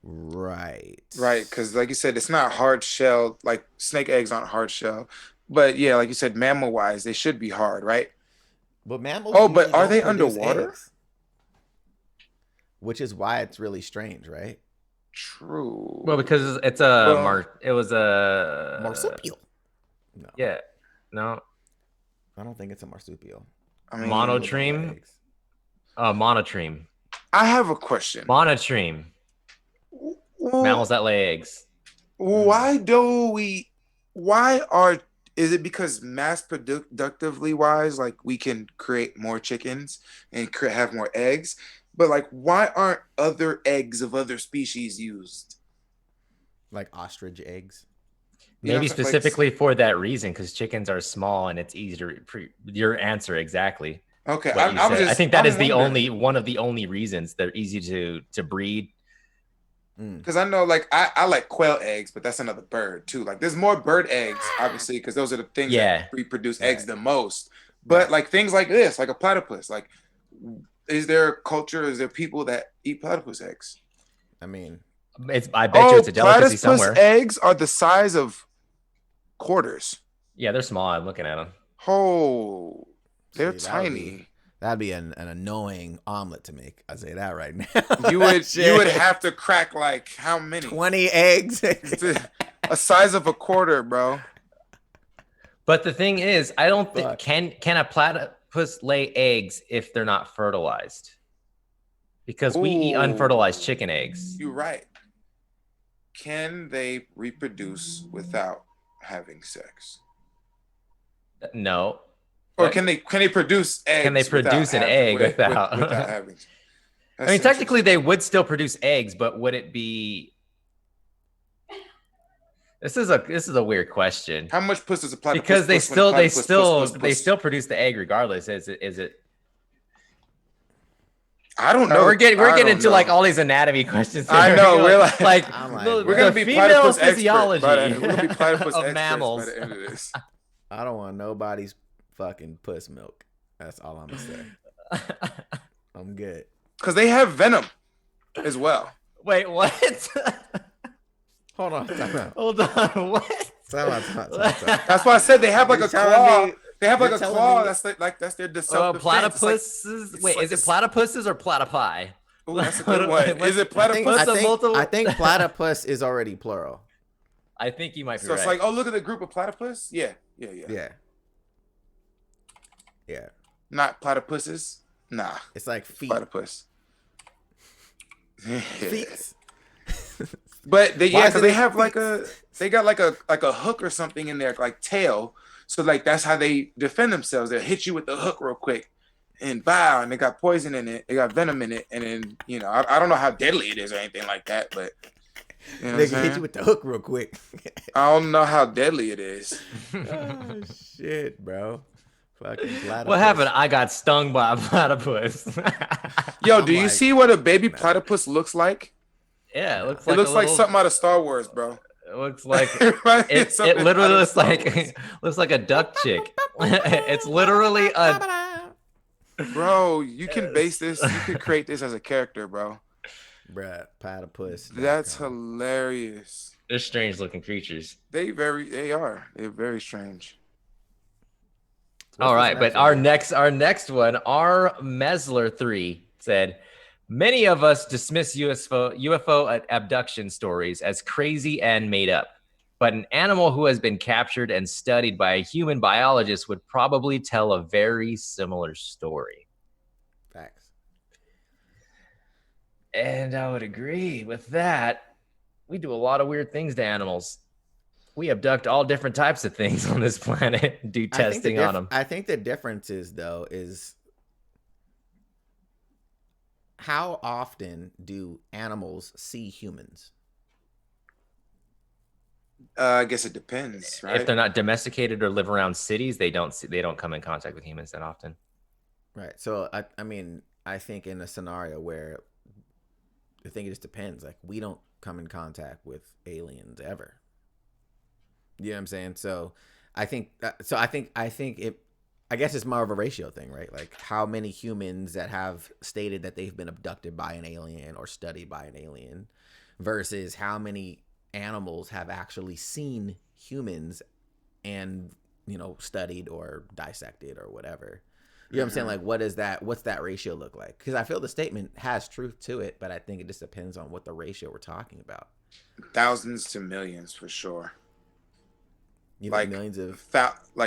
right, Right, because like you said, it's not hard shell. Like snake eggs aren't hard shell, but yeah, like you said, mammal wise, they should be hard, right? But mammals. Oh, but usually are don't they produce underwater? eggs, which is why it's really strange, right? True. Well, because it's a Well- it was a Marsupial. No, Yeah, no, I don't think it's a marsupial. I mean, monotreme? Eggs. monotreme. I have a question. Monotreme. Mammals that lay eggs. Why do we? Why are? Is it because mass productively wise, like we can create more chickens and have more eggs? But like, why aren't other eggs of other species used? Like ostrich eggs. Maybe Yeah, like- specifically for that reason, because chickens are small and it's easier. Your answer exactly. Okay, What you I'm said. just. I think that I'm is the wondering. one of the only reasons they're easy to breed. Because I know, like, I like quail eggs, but that's another bird too. Like, there's more bird eggs, obviously, because those are the things Yeah. that reproduce Right. eggs the most. But like things like this, like a platypus, like, is there a culture? Is there people that eat platypus eggs? I mean, I bet you it's a delicacy platypus somewhere. eggs are the size of quarters. Yeah, they're small. I'm looking at them. Oh, they're See, that would tiny. that'd be an annoying omelet to make. I say that right now. You would Shit. have to crack like how many? 20 eggs. A size of a quarter, bro. But the thing is, I don't think Fuck. can a platypus lay eggs if they're not fertilized? Because we eat Ooh. unfertilized chicken eggs. You're right. Can they reproduce without having sex? No. Or But- can they produce eggs? Can they produce an egg without- without having? I mean, technically, they would still produce eggs, but would it be? This is a weird question How much puss does a platypus because they puss when a platypus they still produce the egg regardless. Is it? I don't Or know. we're getting I don't into know. like all these anatomy questions. I here. know, we're I'm like, the, We're bro, gonna the be female platypus physiology experts. We're gonna be platypus of experts mammals. by the end of this. I don't want nobody's fucking puss milk. That's all I'm gonna say. I'm good. Because they have venom as well. Wait, what? Hold on. Time out. Hold on, what? Time out. That's why I said they have like You're a telling claw. me- They have like you're a telling claw. me- That's their self-defense. Platypuses? It's Wait, like is it platypuses or platypi? Ooh, that's a good one. Is it platypus? I think platypus is already plural. I think you might be So right. it's like, oh, look at the group of platypus. Yeah. Yeah. Not platypuses. Nah, It's like feet. platypus. Feet. But they Why is because it they in have feet? they got like a hook or something in their like tail. So like that's how they defend themselves. They'll hit you with the hook real quick, and bow. And they got poison in it. They got venom in it. And then I don't know how deadly it is or anything like that, but you know They can hit you with the hook real quick. I don't know how deadly it is. Oh shit, bro. Fucking platypus. What happened? I got stung by a platypus. Yo, I'm do you like, see what a baby platypus looks like? Yeah, it looks It like looks a like little, something out of Star Wars, bro. It looks like Reminds me of it something literally out of looks Star like Wars. looks like a duck chick. It's literally a Bro, you can base this. You could create this as a character, bro. Bruh, platypus. That's hilarious. they're strange looking creatures. They are. They're very strange. All right, but one? our next one, our Mesler 3 said, many of us dismiss UFO abduction stories as crazy and made up, but an animal who has been captured and studied by a human biologist would probably tell a very similar story. Facts. And I would agree with that. We do a lot of weird things to animals. We abduct all different types of things on this planet, do testing on them. I think the difference is how often do animals see humans? I guess it depends, right? If they're not domesticated or live around cities, they don't come in contact with humans that often. Right. So I mean, I think in a scenario where I think it just depends. Like we don't come in contact with aliens ever. You know what I'm saying? So I think I guess it's more of a ratio thing, right? Like how many humans that have stated that they've been abducted by an alien or studied by an alien versus how many animals have actually seen humans and, studied or dissected or whatever. You know what I'm saying? Like, what's that ratio look like? Because I feel the statement has truth to it, but I think it just depends on what the ratio we're talking about. Thousands to millions for sure. You like think millions of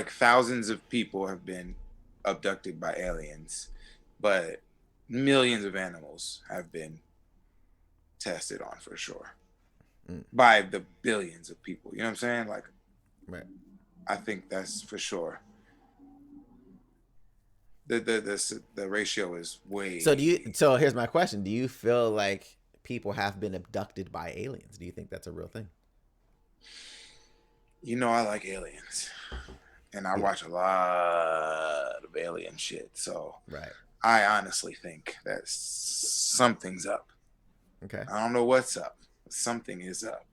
thousands of people have been abducted by aliens, but millions of animals have been tested on for sure by the billions of people. You know what I'm saying? Like, right. I think that's for sure. The ratio is way. So here's my question: do you feel like people have been abducted by aliens? Do you think that's a real thing? I like aliens, and I watch a lot of alien shit. So right. I honestly think that something's up. Okay. I don't know what's up. But something is up.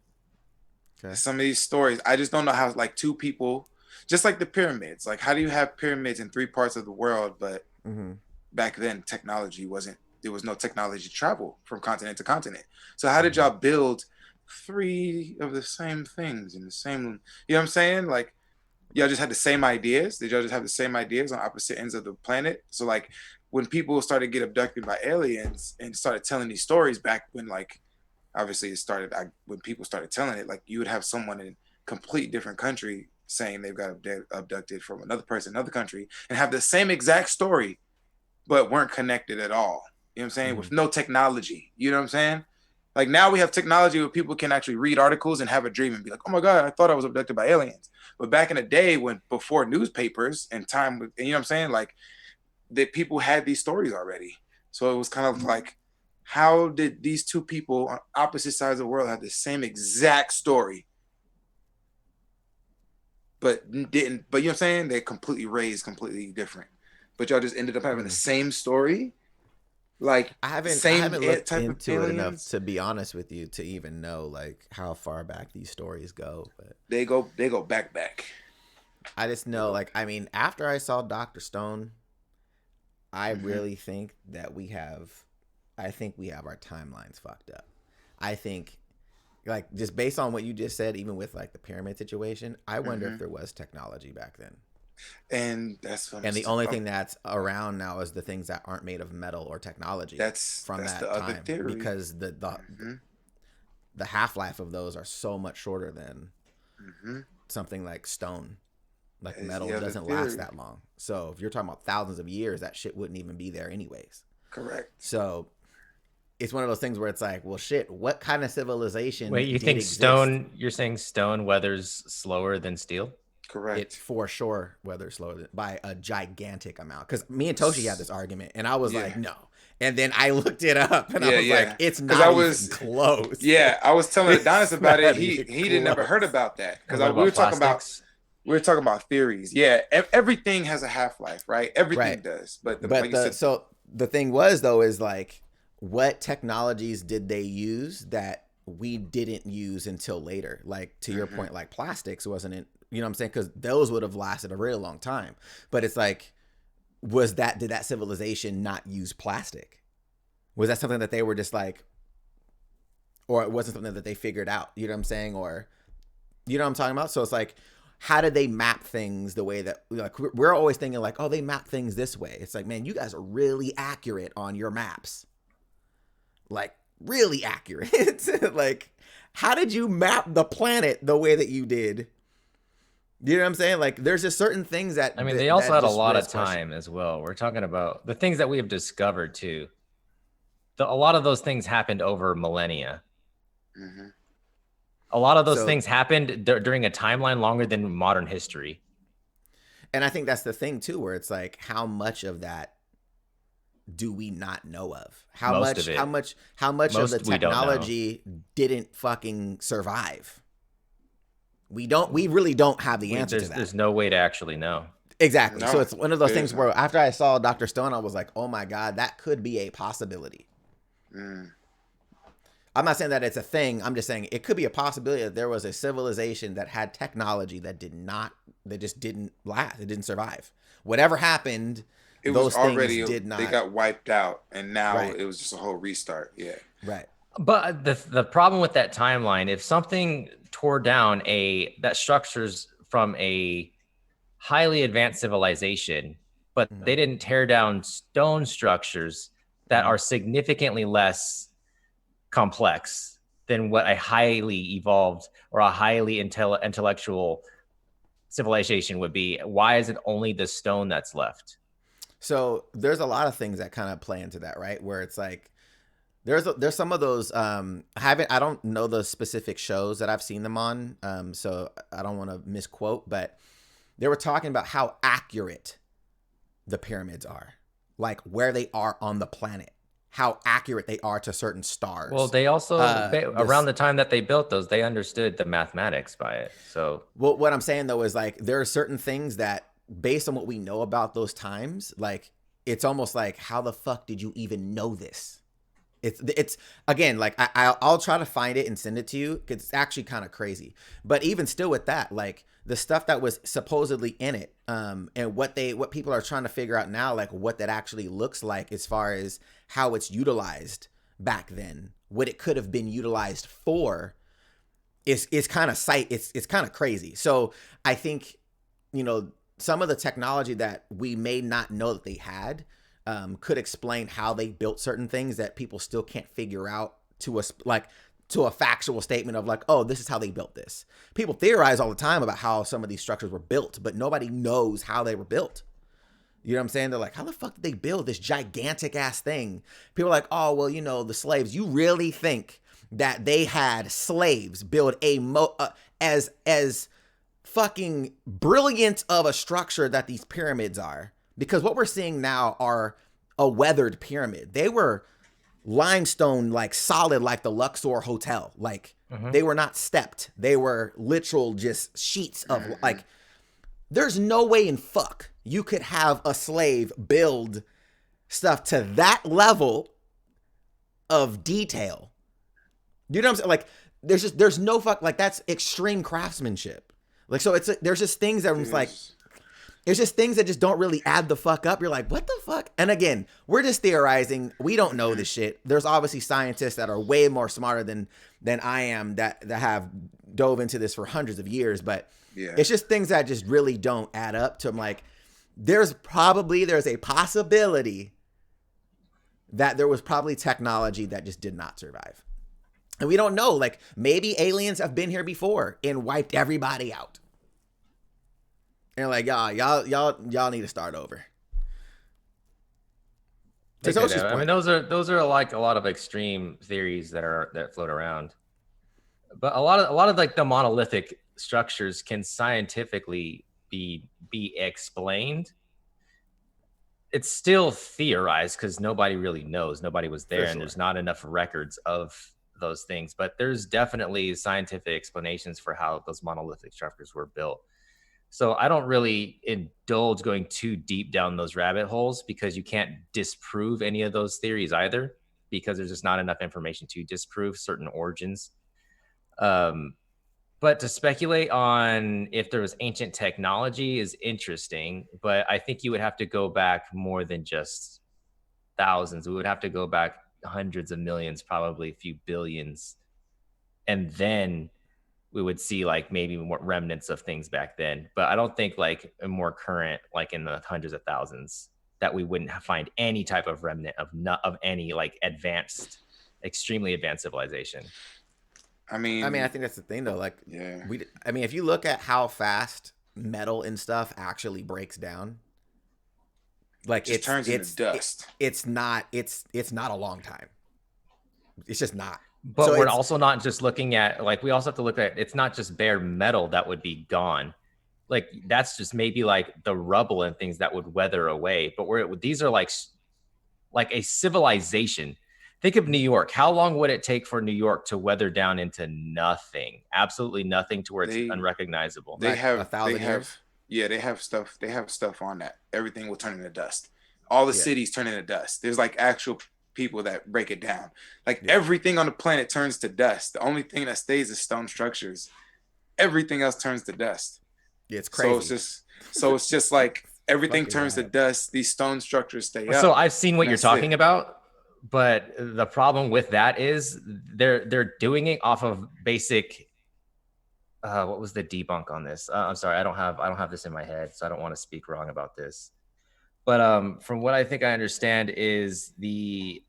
Okay. Some of these stories, I just don't know how, like two people, just like the pyramids. Like, how do you have pyramids in 3 parts of the world, but back then there was no technology to travel from continent to continent. So how did y'all build 3 of the same things in the same, you know what I'm saying? Like, y'all just had the same ideas. Did y'all just have the same ideas on opposite ends of the planet? So like when people started to get abducted by aliens and started telling these stories back when, like, obviously it started when people started telling it, like you would have someone in a complete different country saying they've got abducted from another person, another country, and have the same exact story, but weren't connected at all. You know what I'm saying? With no technology. You know what I'm saying? Like now we have technology where people can actually read articles and have a dream and be like, oh my God, I thought I was abducted by aliens. But back in the day before newspapers and time, you know what I'm saying? Like that people had these stories already. So it was kind of like, how did these 2 people on opposite sides of the world have the same exact story, but didn't. But you know what I'm saying? They completely raised completely different. But y'all just ended up having the same story. Like I haven't looked type of into it enough, aliens. to be honest with you, to even know like how far back these stories go. But They go back. I just know, like, I mean, after I saw Dr. Stone, I really think that we have our timelines fucked up. I think, like, just based on what you just said, even with like the pyramid situation, I wonder if there was technology back then. And that's and the only thing that's around now is the things that aren't made of metal or technology. That's that the other time, theory. because the half-life of those are so much shorter than something like stone. Like metal doesn't last that long. So if you're talking about thousands of years, that shit wouldn't even be there anyways. Correct. So it's one of those things where it's like, well, shit, what kind of civilization? Wait, you think stone? You're saying stone weathers slower than steel? Correct. It for sure weathers slower by a gigantic amount. Because me and Toshi had this argument, and I was like, no. And then I looked it up, and I was like, it's not even close. Yeah, I was telling Adonis about it. He didn't never heard about that, because we were talking about theories. Yeah, everything has a half-life, right? Everything does. But so the thing was, though, is like, what technologies did they use that we didn't use until later? Like, to your point, like plastics wasn't in, you know what I'm saying? Because those would have lasted a really long time. But it's like, did that civilization not use plastic? Was that something that they were just like, or it wasn't something that they figured out? You know what I'm saying? Or, you know what I'm talking about? So it's like, how did they map things the way that, like, we're always thinking like, oh, they map things this way. It's like, man, you guys are really accurate on your maps. Like, really accurate. Like, how did you map the planet the way that you did? You know what I'm saying? Like, there's just certain things that, I mean, they also had a lot of time as well. We're talking about the things that we have discovered too. A lot of those things happened over millennia. A lot of those things happened during a timeline longer than modern history. And I think that's the thing too, where it's like, how much of that do we not know of? How much of the technology didn't fucking survive? We really don't have the answer to that. There's no way to actually know. Exactly. No, so it's one of those things where after I saw Dr. Stone, I was like, oh my God, that could be a possibility. I'm not saying that it's a thing. I'm just saying it could be a possibility that there was a civilization that had technology that just didn't last. It didn't survive. Whatever happened, those things did not. They got wiped out, and now it was just a whole restart. Yeah. Right. But the problem with that timeline, if something tore down that structures from a highly advanced civilization, but they didn't tear down stone structures that are significantly less complex than what a highly evolved or a highly intellectual civilization would be, why is it only the stone that's left? So there's a lot of things that kind of play into that, right? Where it's like, there's some of those, I don't know the specific shows that I've seen them on. So I don't want to misquote, but they were talking about how accurate the pyramids are, like where they are on the planet, how accurate they are to certain stars. Well, they also, around the time that they built those, they understood the mathematics by it. So well, what I'm saying though, is like, there are certain things that based on what we know about those times, like, it's almost like, how the fuck did you even know this? It's again, like, I'll try to find it and send it to you, because it's actually kind of crazy. But even still with that, like, the stuff that was supposedly in it, and what people are trying to figure out now, like what that actually looks like as far as how it's utilized back then, what it could have been utilized for, is kind of it's kind of crazy. So I think, you know, some of the technology that we may not know that they had, could explain how they built certain things that people still can't figure out to a factual statement of like, oh, this is how they built this. People theorize all the time about how some of these structures were built, but nobody knows how they were built. You know what I'm saying? They're like, how the fuck did they build this gigantic ass thing? People are like, oh, well, you know, the slaves. You really think that they had slaves build as fucking brilliant of a structure that these pyramids are? Because what we're seeing now are a weathered pyramid. They were limestone, like solid, like the Luxor Hotel. Like, they were not stepped. They were literal just sheets of like, There's no way in fuck you could have a slave build stuff to that level of detail. You know what I'm saying? Like, there's no fuck, like, that's extreme craftsmanship. Like, so there's just things that was like, there's just things that just don't really add the fuck up. You're like, what the fuck? And again, we're just theorizing. We don't know this shit. There's obviously scientists that are way more smarter than I am that have dove into this for hundreds of years. But it's just things that just really don't add up to. I'm like, there's a possibility that there was probably technology that just did not survive. And we don't know. Like, maybe aliens have been here before and wiped everybody out. And like, y'all need to start over. I mean, those are like a lot of extreme theories that float around. But a lot of like the monolithic structures can scientifically be explained. It's still theorized because nobody really knows. Nobody was there, and there's not enough records of those things. But there's definitely scientific explanations for how those monolithic structures were built. So I don't really indulge going too deep down those rabbit holes because you can't disprove any of those theories either, because there's just not enough information to disprove certain origins. But to speculate on if there was ancient technology is interesting, but I think you would have to go back more than just thousands. We would have to go back hundreds of millions, probably a few billions. And then we would see like maybe more remnants of things back then. But I don't think like a more current, like in the hundreds of thousands, that we wouldn't find any type of remnant of any like extremely advanced civilization. I mean, I think that's the thing though. Like, if you look at how fast metal and stuff actually breaks down, like it turns into dust. It's not a long time. It's just not. But so we're also not just looking at, like, we also have to look at, it's not just bare metal that would be gone. Like, that's just maybe like the rubble and things that would weather away. But these are like a civilization. Think of New York. How long would it take for New York to weather down into nothing? Absolutely nothing, to where it's unrecognizable. They have 1,000 years. Yeah, they have stuff. They have stuff on that. Everything will turn into dust. All the cities turn into dust. There's like actual people that break it down. Like everything on the planet turns to dust. The only thing that stays is stone structures. Everything else turns to dust. Yeah, it's crazy. So it's just like everything turns to dust. These stone structures stay up. So I've seen what you're talking about, but the problem with that is they're doing it off of basic. What was the debunk on this? I'm sorry, I don't have this in my head, so I don't want to speak wrong about this. But from what I think I understand is they're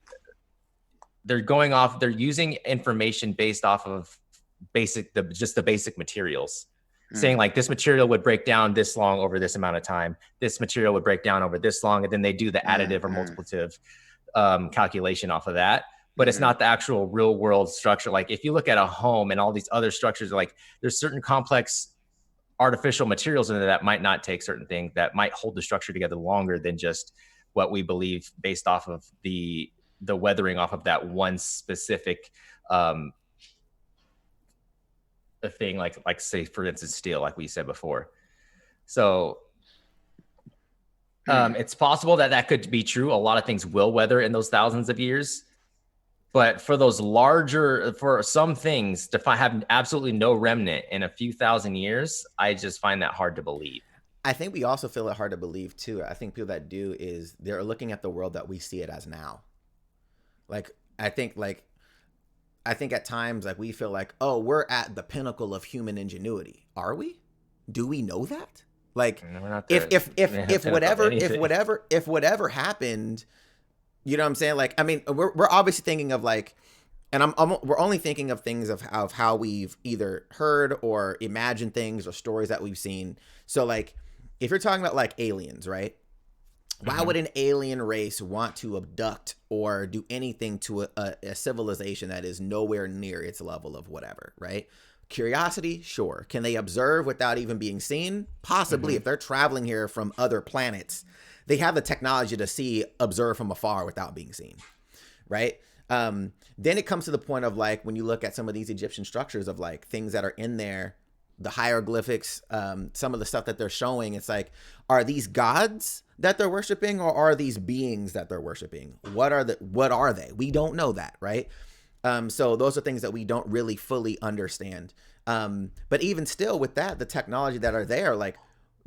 using information based off of the basic materials, saying like this material would break down this long over this amount of time. This material would break down over this long, and then they do the additive or multiplicative calculation off of that. But it's not the actual real world structure. Like if you look at a home and all these other structures, like there's certain complex artificial materials in there that might not take certain things, that might hold the structure together longer than just what we believe based off of the weathering off of that one specific thing, like say for instance steel, like we said before. So it's possible that could be true. A lot of things will weather in those thousands of years. But for some things to have absolutely no remnant in a few thousand years, I just find that hard to believe. I think we also feel it hard to believe too. I think people that do is they're looking at the world that we see it as now. I think at times like we feel like, oh, we're at the pinnacle of human ingenuity. Are we? Do we know that? Like if whatever happened, you know what I'm saying? Like, I mean, we're obviously thinking of like, and we're only thinking of things of how we've either heard or imagined things or stories that we've seen. So like, if you're talking about like aliens, right? Why would an alien race want to abduct or do anything to a civilization that is nowhere near its level of whatever, right? Curiosity, sure. Can they observe without even being seen? Possibly. If they're traveling here from other planets, they have the technology to observe from afar without being seen, right? Then it comes to the point of like, when you look at some of these Egyptian structures of like things that are in there the hieroglyphics, some of the stuff that they're showing, it's like, are these gods that they're worshiping, or are these beings that they're worshiping? What are they? We don't know that, right? So those are things that we don't really fully understand. But even still with that, the technology that are there, like,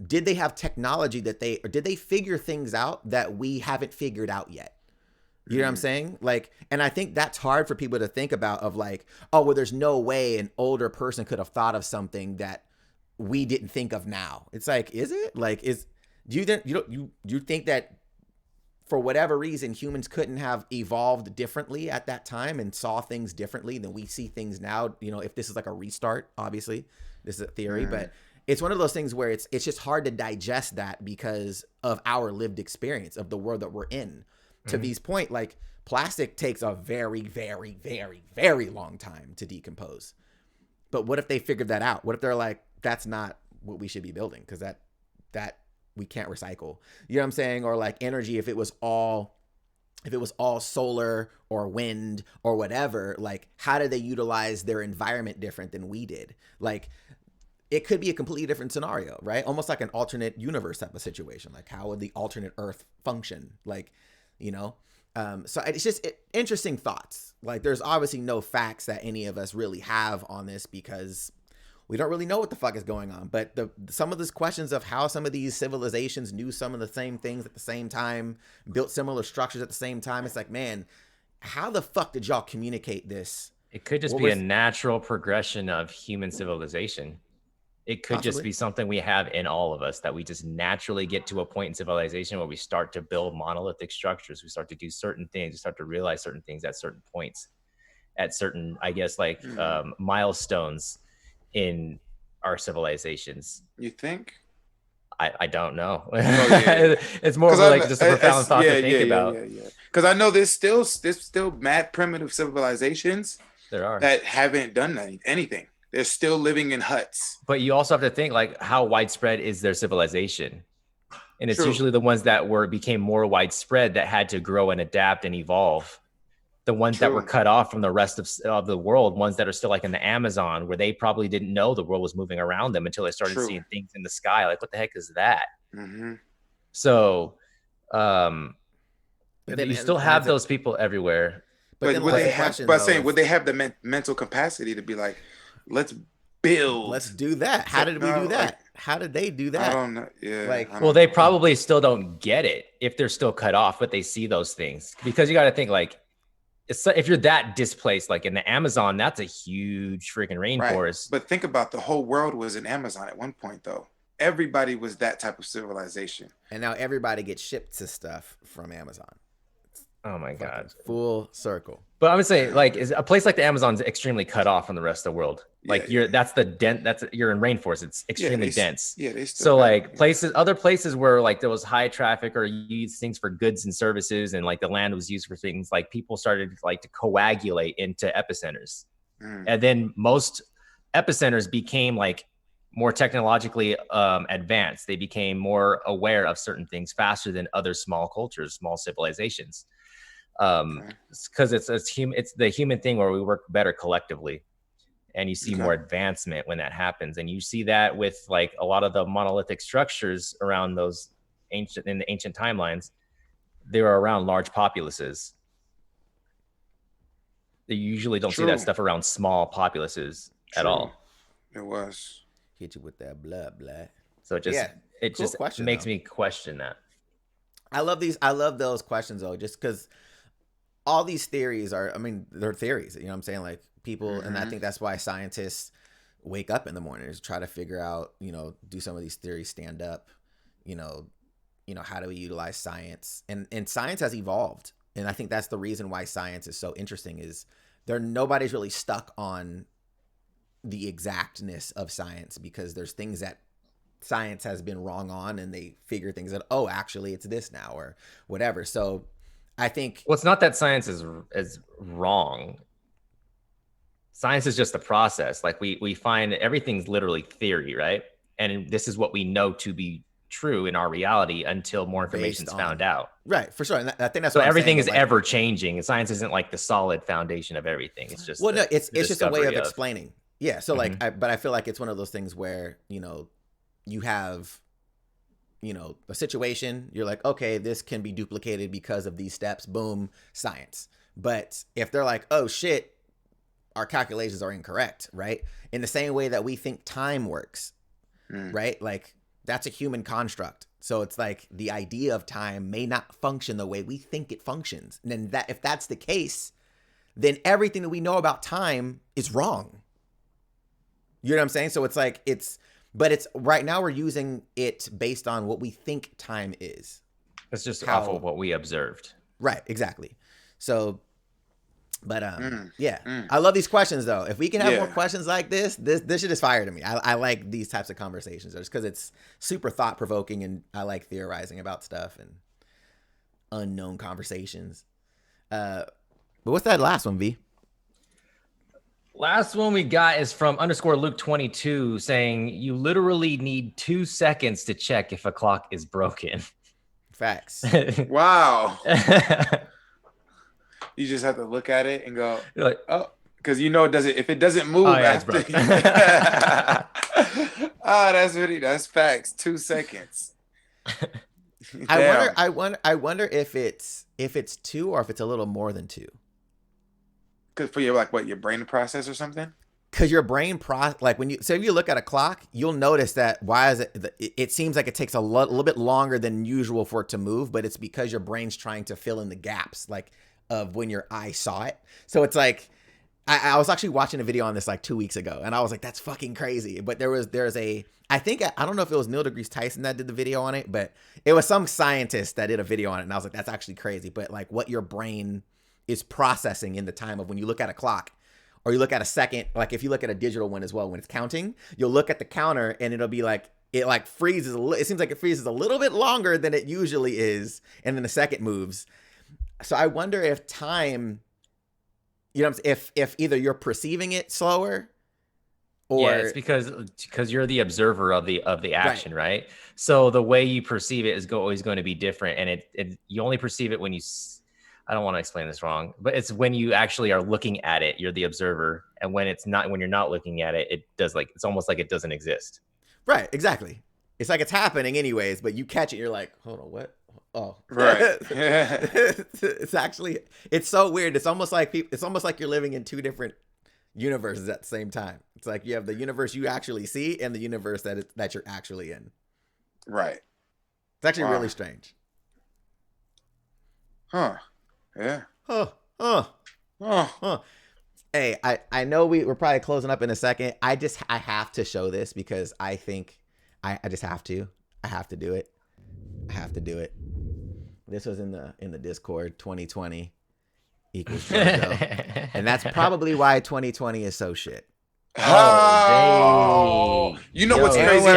did they have technology or did they figure things out that we haven't figured out yet? You know what I'm saying? Like, and I think that's hard for people to think about, of like, oh, well, there's no way an older person could have thought of something that we didn't think of now. It's like, is it? Like, do you think that for whatever reason, humans couldn't have evolved differently at that time and saw things differently than we see things now? You know, if this is like a restart, obviously, this is a theory, but it's one of those things where it's just hard to digest that because of our lived experience of the world that we're in. To V's point, like, plastic takes a very, very, very, very long time to decompose. But what if they figured that out? What if they're like, that's not what we should be building, because that we can't recycle? You know what I'm saying? Or like energy, if it was all solar or wind or whatever, like, how did they utilize their environment different than we did? Like, it could be a completely different scenario, right? Almost like an alternate universe type of situation. Like, how would the alternate Earth function? Like, you know, so it's just interesting thoughts. Like, there's obviously no facts that any of us really have on this because we don't really know what the fuck is going on. But some of these questions of how some of these civilizations knew some of the same things at the same time, built similar structures at the same time. It's like, man, how the fuck did y'all communicate this? It could just be a natural progression of human civilization. It could just be something we have in all of us, that we just naturally get to a point in civilization where we start to build monolithic structures. We start to do certain things. We start to realize certain things at certain points, at certain, I guess, like milestones in our civilizations. You think? I don't know. Oh, yeah. It's more of like just a profound thought to think about. Because I know there's still mad primitive civilizations There are that haven't done anything. They're still living in huts. But you also have to think, like, how widespread is their civilization? And it's True. usually the ones that became more widespread that had to grow and adapt and evolve. The ones that were cut off from the rest of the world, ones that are still like in the Amazon, where they probably didn't know the world was moving around them until they started seeing things in the sky. Like, what the heck is that? So, you still have those people everywhere. But would they have? But saying, would they have the mental capacity to be like, let's build? Let's do that. How did we do that? Like, how did they do that? I don't know. Yeah. Like, well, they probably still don't get it if they're still cut off, but they see those things, because you got to think, like, if you're that displaced, like in the Amazon, that's a huge freaking rainforest. Right. But think about, the whole world was in Amazon at one point, though. Everybody was that type of civilization. And now everybody gets shipped to stuff from Amazon. Oh my God. Full circle. But I'm saying, like, is a place like the Amazon is extremely cut off from the rest of the world. Like, you're in rainforest. It's extremely dense. Yeah. So like other places where like there was high traffic, or you use things for goods and services, and like the land was used for things, like people started like to coagulate into epicenters. And then most epicenters became like more technologically advanced. They became more aware of certain things faster than other small cultures, small civilizations. Because it's the human thing where we work better collectively, and you see more advancement when that happens. And you see that with like a lot of the monolithic structures around those in the ancient timelines. They were around large populaces. They usually don't see that stuff around small populases at all. It was hit you with that blood. So it just makes me question that. I love those questions though, just because all these theories are, I mean, they're theories, you know what I'm saying? Like, people, and I think that's why scientists wake up in the morning, is try to figure out, you know, do some of these theories stand up, you know, how do we utilize science? And science has evolved. And I think that's the reason why science is so interesting, is nobody's really stuck on the exactness of science, because there's things that science has been wrong on, and they figure things out, oh, actually it's this now, or whatever. So I think, well, it's not that science is wrong. Science is just a process. Like, we find everything's literally theory, right? And this is what we know to be true in our reality until more information is found out. Right, for sure. And I think that's so everything is ever changing, and science isn't like the solid foundation of everything. It's just it's just a way of explaining. Yeah. So like, but I feel like it's one of those things where, you have, a situation, you're like, okay, this can be duplicated because of these steps, boom, science. But if they're like, oh shit, our calculations are incorrect, right? In the same way that we think time works, right? Like that's a human construct. So it's like the idea of time may not function the way we think it functions. And then that, if that's the case, then everything that we know about time is wrong. You know what I'm saying? So it's like, but it's right now we're using it based on what we think time is. It's just off of what we observed. Right, exactly. So, but I love these questions though. If we can have more questions like this shit is fire to me. I like these types of conversations just because it's super thought provoking, and I like theorizing about stuff and unknown conversations. But what's that last one, V? Last one we got is from _Luke22 saying you literally need 2 seconds to check if a clock is broken. Facts. Wow. You just have to look at it and go, you're like, oh, because if it doesn't move after. It's broken. That's facts. 2 seconds. I wonder if it's 2 or if it's a little more than 2. Cause for your your brain process or something. Because your brain if you look at a clock, you'll notice that it seems like it takes a little bit longer than usual for it to move, but it's because your brain's trying to fill in the gaps of when your eye saw it. So it's like I was actually watching a video on this 2 weeks ago, and I was like, that's fucking crazy. But there's I don't know if it was Neil deGrasse Tyson that did the video on it, but it was some scientist that did a video on it, and I was like, that's actually crazy. But what your brain is processing in the time of when you look at a clock or you look at a second, if you look at a digital one as well, when it's counting, you'll look at the counter and it'll be it freezes. It seems like it freezes a little bit longer than it usually is. And then the second moves. So I wonder if time, if either you're perceiving it slower or it's because you're the observer of the action, right? So the way you perceive it is always going to be different. And you only perceive it when I don't want to explain this wrong, but it's when you actually are looking at it, you're the observer. And when you're not looking at it, it's almost like it doesn't exist. Right. Exactly. It's like it's happening anyways, but you catch it. You're like, hold on, what? Oh, right. It's so weird. It's almost like you're living in 2 different universes at the same time. It's like you have the universe you actually see and the universe that you're actually in. Right. It's actually really strange. Huh. Yeah. Hey, I know we're probably closing up in a second. I have to show this because I think I just have to. I have to do it. This was in the Discord. 2020 equals JoJo. And that's probably why 2020 is so shit. Oh, you know what's crazy?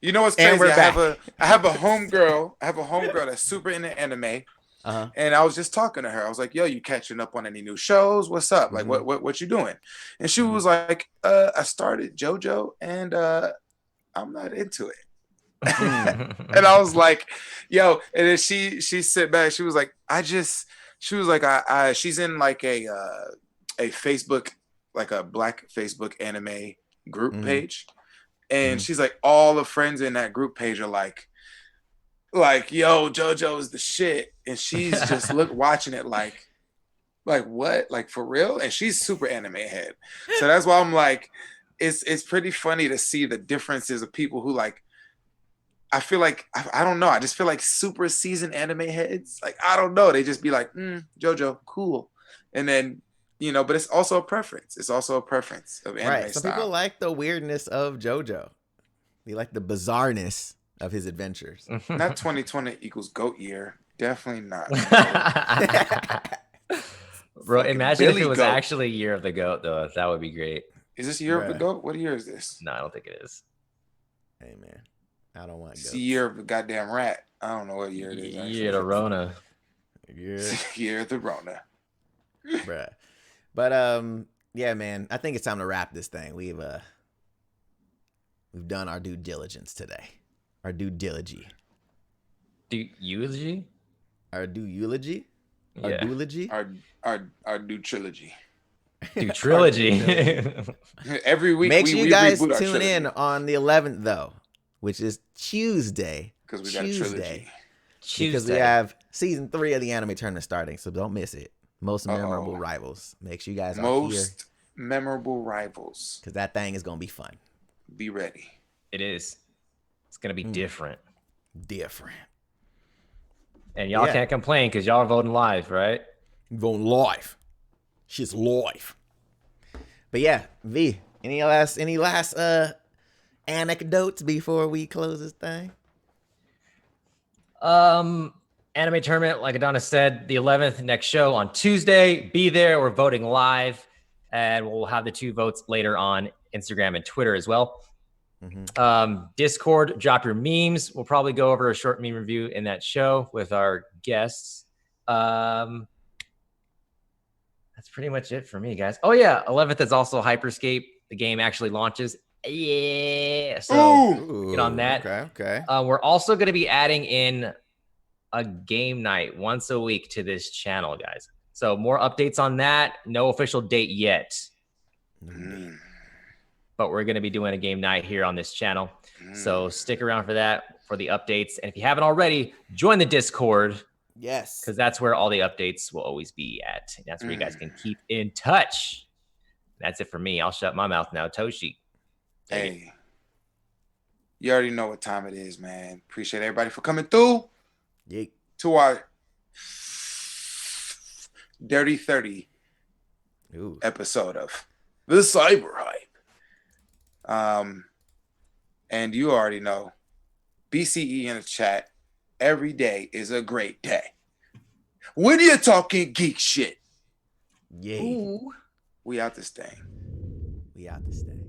You know what's crazy? I have a homegirl that's super into anime. And I was just talking to her. I was like, yo, you catching up on any new shows? What's up? Like, what you doing? And she was like, I started JoJo and I'm not into it. And I was like, yo, and then she sit back. She was like, she's in a Facebook, a Black Facebook anime group page. And she's like, all the friends in that group page are like, yo, JoJo is the shit. And she's just watching it like what? Like for real? And she's super anime head. So that's why I'm like, it's pretty funny to see the differences of people who I feel like, I don't know. I just feel like super seasoned anime heads. I don't know. They just be like, JoJo, cool. And then, but it's also a preference. It's also a preference of anime Right. Some style. people like the weirdness of JoJo. They like the bizarreness of his adventures. Not 2020 equals goat year. Definitely not. Bro, imagine if Billy it was Goat. actually Year of the Goat, though. That would be great. Is this year of the goat? What year is this? No, I don't think it is. Hey, man. I don't want to It's go. the year of the goddamn rat. I don't know what year it is. Actually. Year of the Rona. Year of the Rona. Bruh. But yeah, man. I think it's time to wrap this thing. We've done our due diligence today. Our due diligence. Eulogy? Our due eulogy? Our Yeah. eulogy? Our new trilogy. Do Part trilogy. two trilogy. Every week Make sure we you guys reboot our tune in trilogy on the 11th though, which is Tuesday. because we got a trilogy. Because we have season 3 of the anime tournament starting, so don't miss it. Most memorable Uh-oh. rivals. Make sure you guys are here Most memorable rivals. because that thing is gonna be fun. Be ready. It is. It's gonna be different. Different. And y'all Yeah. can't complain because y'all are voting live, right? Going live. Shit's live. But yeah, V, any last anecdotes before we close this thing? Anime tournament, like Adonis said, the 11th, next show on Tuesday. Be there. We're voting live, and we'll have the 2 votes later on Instagram and Twitter as well. Discord, drop your memes. We'll probably go over a short meme review in that show with our guests. That's pretty much it for me, guys. Oh yeah, 11th is also Hyperscape. The game actually launches. Yeah, so get on that. Okay. We're also going to be adding in a game night once a week to this channel, guys. So more updates on that. No official date yet, but we're going to be doing a game night here on this channel. So stick around for that, for the updates. And if you haven't already, join the Discord. Yes. Because that's where all the updates will always be at. That's where you guys can keep in touch. That's it for me. I'll shut my mouth now. Toshi. Hey, you already know what time it is, man. Appreciate everybody for coming through to our Dirty 30 episode of the CyberHype. And you already know, BCE in the chat. Every day is a great day. When you're talking geek shit. Yeah. We out this thing. We out this thing.